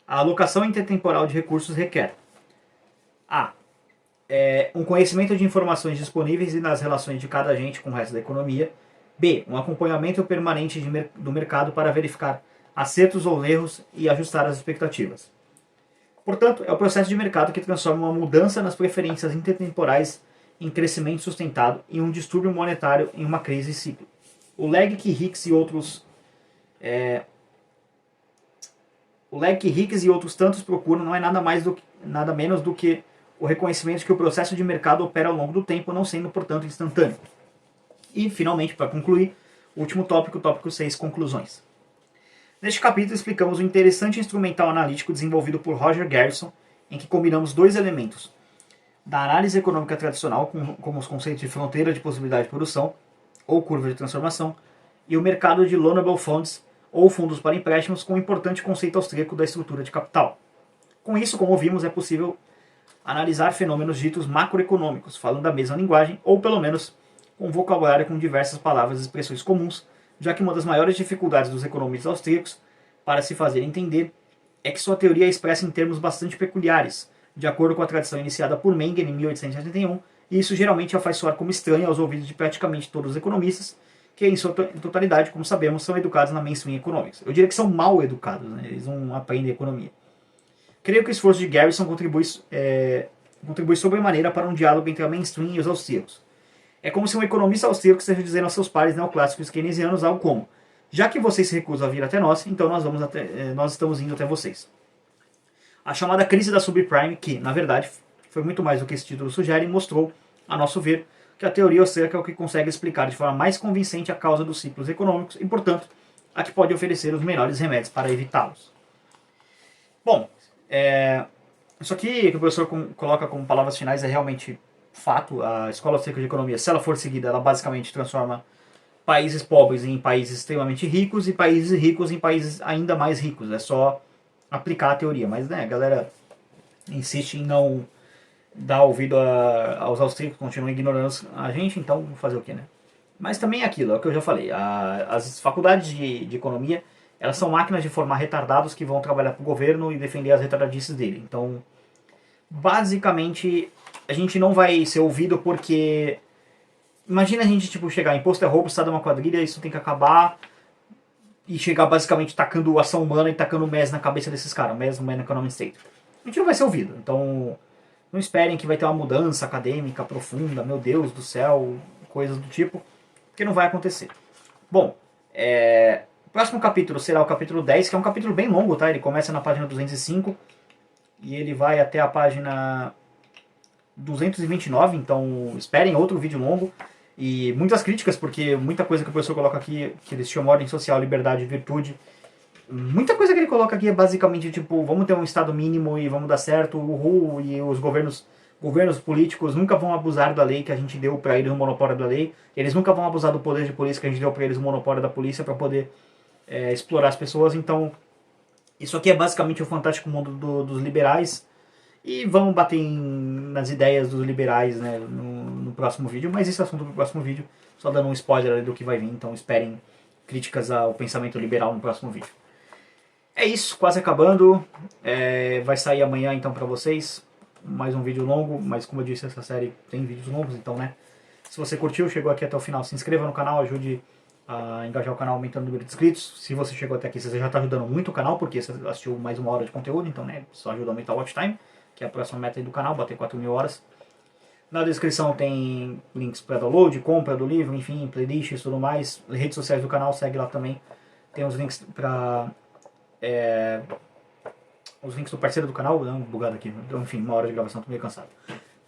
A alocação intertemporal de recursos requer a. Um conhecimento de informações disponíveis e nas relações de cada agente com o resto da economia. B. Um acompanhamento permanente do mercado para verificar acertos ou erros e ajustar as expectativas. Portanto, é o processo de mercado que transforma uma mudança nas preferências intertemporais em crescimento sustentado e um distúrbio monetário em uma crise cíclica. O lag que Hicks e outros tantos procuram não é nada menos do que o reconhecimento de que o processo de mercado opera ao longo do tempo, não sendo, portanto, instantâneo. E, finalmente, para concluir, o último tópico, o tópico 6, conclusões. Neste capítulo explicamos o interessante instrumental analítico desenvolvido por Roger Garrison, em que combinamos dois elementos: da análise econômica tradicional, como os conceitos de fronteira de possibilidade de produção, ou curva de transformação, e o mercado de loanable funds, ou fundos para empréstimos, com o importante conceito austríaco da estrutura de capital. Com isso, como vimos, é possível analisar fenômenos ditos macroeconômicos, falando a mesma linguagem, ou pelo menos com um vocabulário com diversas palavras e expressões comuns, já que uma das maiores dificuldades dos economistas austríacos para se fazer entender é que sua teoria é expressa em termos bastante peculiares, de acordo com a tradição iniciada por Mengen em 1881, e isso geralmente a faz soar como estranho aos ouvidos de praticamente todos os economistas, que em sua totalidade, como sabemos, são educados na mainstream economics. Eu diria que são mal educados, né? Eles não aprendem economia. Creio que o esforço de Garrison contribui sobremaneira para um diálogo entre a mainstream e os austríacos. É como se um economista austríaco esteja dizendo aos seus pares neoclássicos keynesianos algo como: já que vocês se recusam a vir até nós, então nós estamos indo até vocês. A chamada crise da subprime, que, na verdade, foi muito mais do que esse título sugere, mostrou, a nosso ver, que a teoria austríaca é o que consegue explicar de forma mais convincente a causa dos ciclos econômicos e, portanto, a que pode oferecer os melhores remédios para evitá-los. Bom, isso aqui que o professor coloca como palavras finais é realmente fato. A escola austríaca de economia, se ela for seguida, ela basicamente transforma países pobres em países extremamente ricos e países ricos em países ainda mais ricos. É só aplicar a teoria. Mas, né, a galera insiste em não dar ouvido aos austríacos, continuam ignorando a gente, então fazer o que, né? Mas também é aquilo, é o que eu já falei. As faculdades de economia, elas são máquinas de formar retardados que vão trabalhar para o governo e defender as retardadices dele. Então, basicamente, a gente não vai ser ouvido porque... Imagina a gente chegar, imposto é roubo, Estado é uma quadrilha, isso tem que acabar, e chegar basicamente tacando ação humana e tacando MES na cabeça desses caras, MES, Man Economic State. A gente não vai ser ouvido, então não esperem que vai ter uma mudança acadêmica profunda, meu Deus do céu, coisas do tipo, porque não vai acontecer. Bom, o próximo capítulo será o capítulo 10, que é um capítulo bem longo, tá? Ele começa na página 205 e ele vai até a página 229, então esperem outro vídeo longo. E muitas críticas, porque muita coisa que o professor coloca aqui, que eles chamam ordem social, liberdade e virtude, muita coisa que ele coloca aqui é basicamente tipo, vamos ter um estado mínimo e vamos dar certo, uhul, e os governos políticos nunca vão abusar da lei que a gente deu para eles, o monopólio da lei, eles nunca vão abusar do poder de polícia que a gente deu para eles, o monopólio da polícia, para poder explorar as pessoas. Então, isso aqui é basicamente o fantástico mundo dos liberais. E vamos bater nas ideias dos liberais, né, no próximo vídeo, mas esse é assunto pro próximo vídeo, só dando um spoiler do que vai vir, então esperem críticas ao pensamento liberal no próximo vídeo. É isso, quase acabando, vai sair amanhã então pra vocês, mais um vídeo longo, mas como eu disse, essa série tem vídeos longos, então né, se você curtiu, chegou aqui até o final, se inscreva no canal, ajude a engajar o canal aumentando o número de inscritos. Se você chegou até aqui, você já está ajudando muito o canal, porque você assistiu mais uma hora de conteúdo, então né, só ajuda a aumentar o watch time, que é a próxima meta aí do canal, bater 4.000 horas. Na descrição tem links para download, compra do livro, enfim, playlists e tudo mais. Redes sociais do canal, segue lá também. Tem os links para... os links do parceiro do canal, não, bugado aqui, então, enfim, uma hora de gravação, tô meio cansado.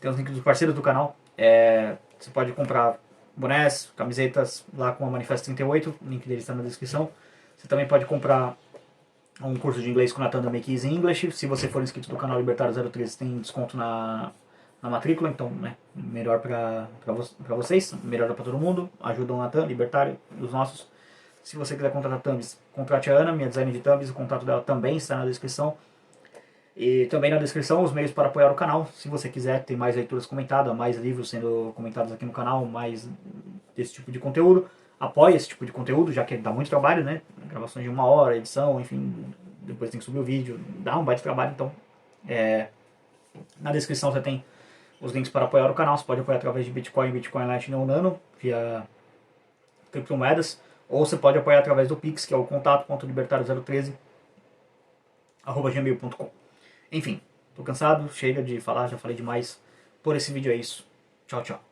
Tem os links dos parceiros do canal, você pode comprar bonés, camisetas lá com a Manifesto 38, o link dele está na descrição. Você também pode comprar um curso de inglês com o Natan da Make Easy English. Se você for inscrito do canal Libertário 03, tem desconto na matrícula, então né, melhor para vocês, melhor para todo mundo. Ajuda o Natan, Libertário, os nossos. Se você quiser contratar thumbs, contrate a Ana, minha designer de thumbs, o contato dela também está na descrição. E também na descrição os meios para apoiar o canal. Se você quiser ter mais leituras comentadas, mais livros sendo comentados aqui no canal, mais desse tipo de conteúdo, apoie esse tipo de conteúdo, já que dá muito trabalho, né? Gravações de 1 hora, edição, enfim, depois tem que subir o vídeo, dá um baita trabalho, então na descrição você tem os links para apoiar o canal. Você pode apoiar através de Bitcoin, Bitcoin Lightning ou Nano, via criptomoedas, ou você pode apoiar através do Pix, que é o contato.libertario013 @gmail.com. Enfim, Tô cansado, chega de falar, já falei demais. Por esse vídeo é isso. Tchau, tchau.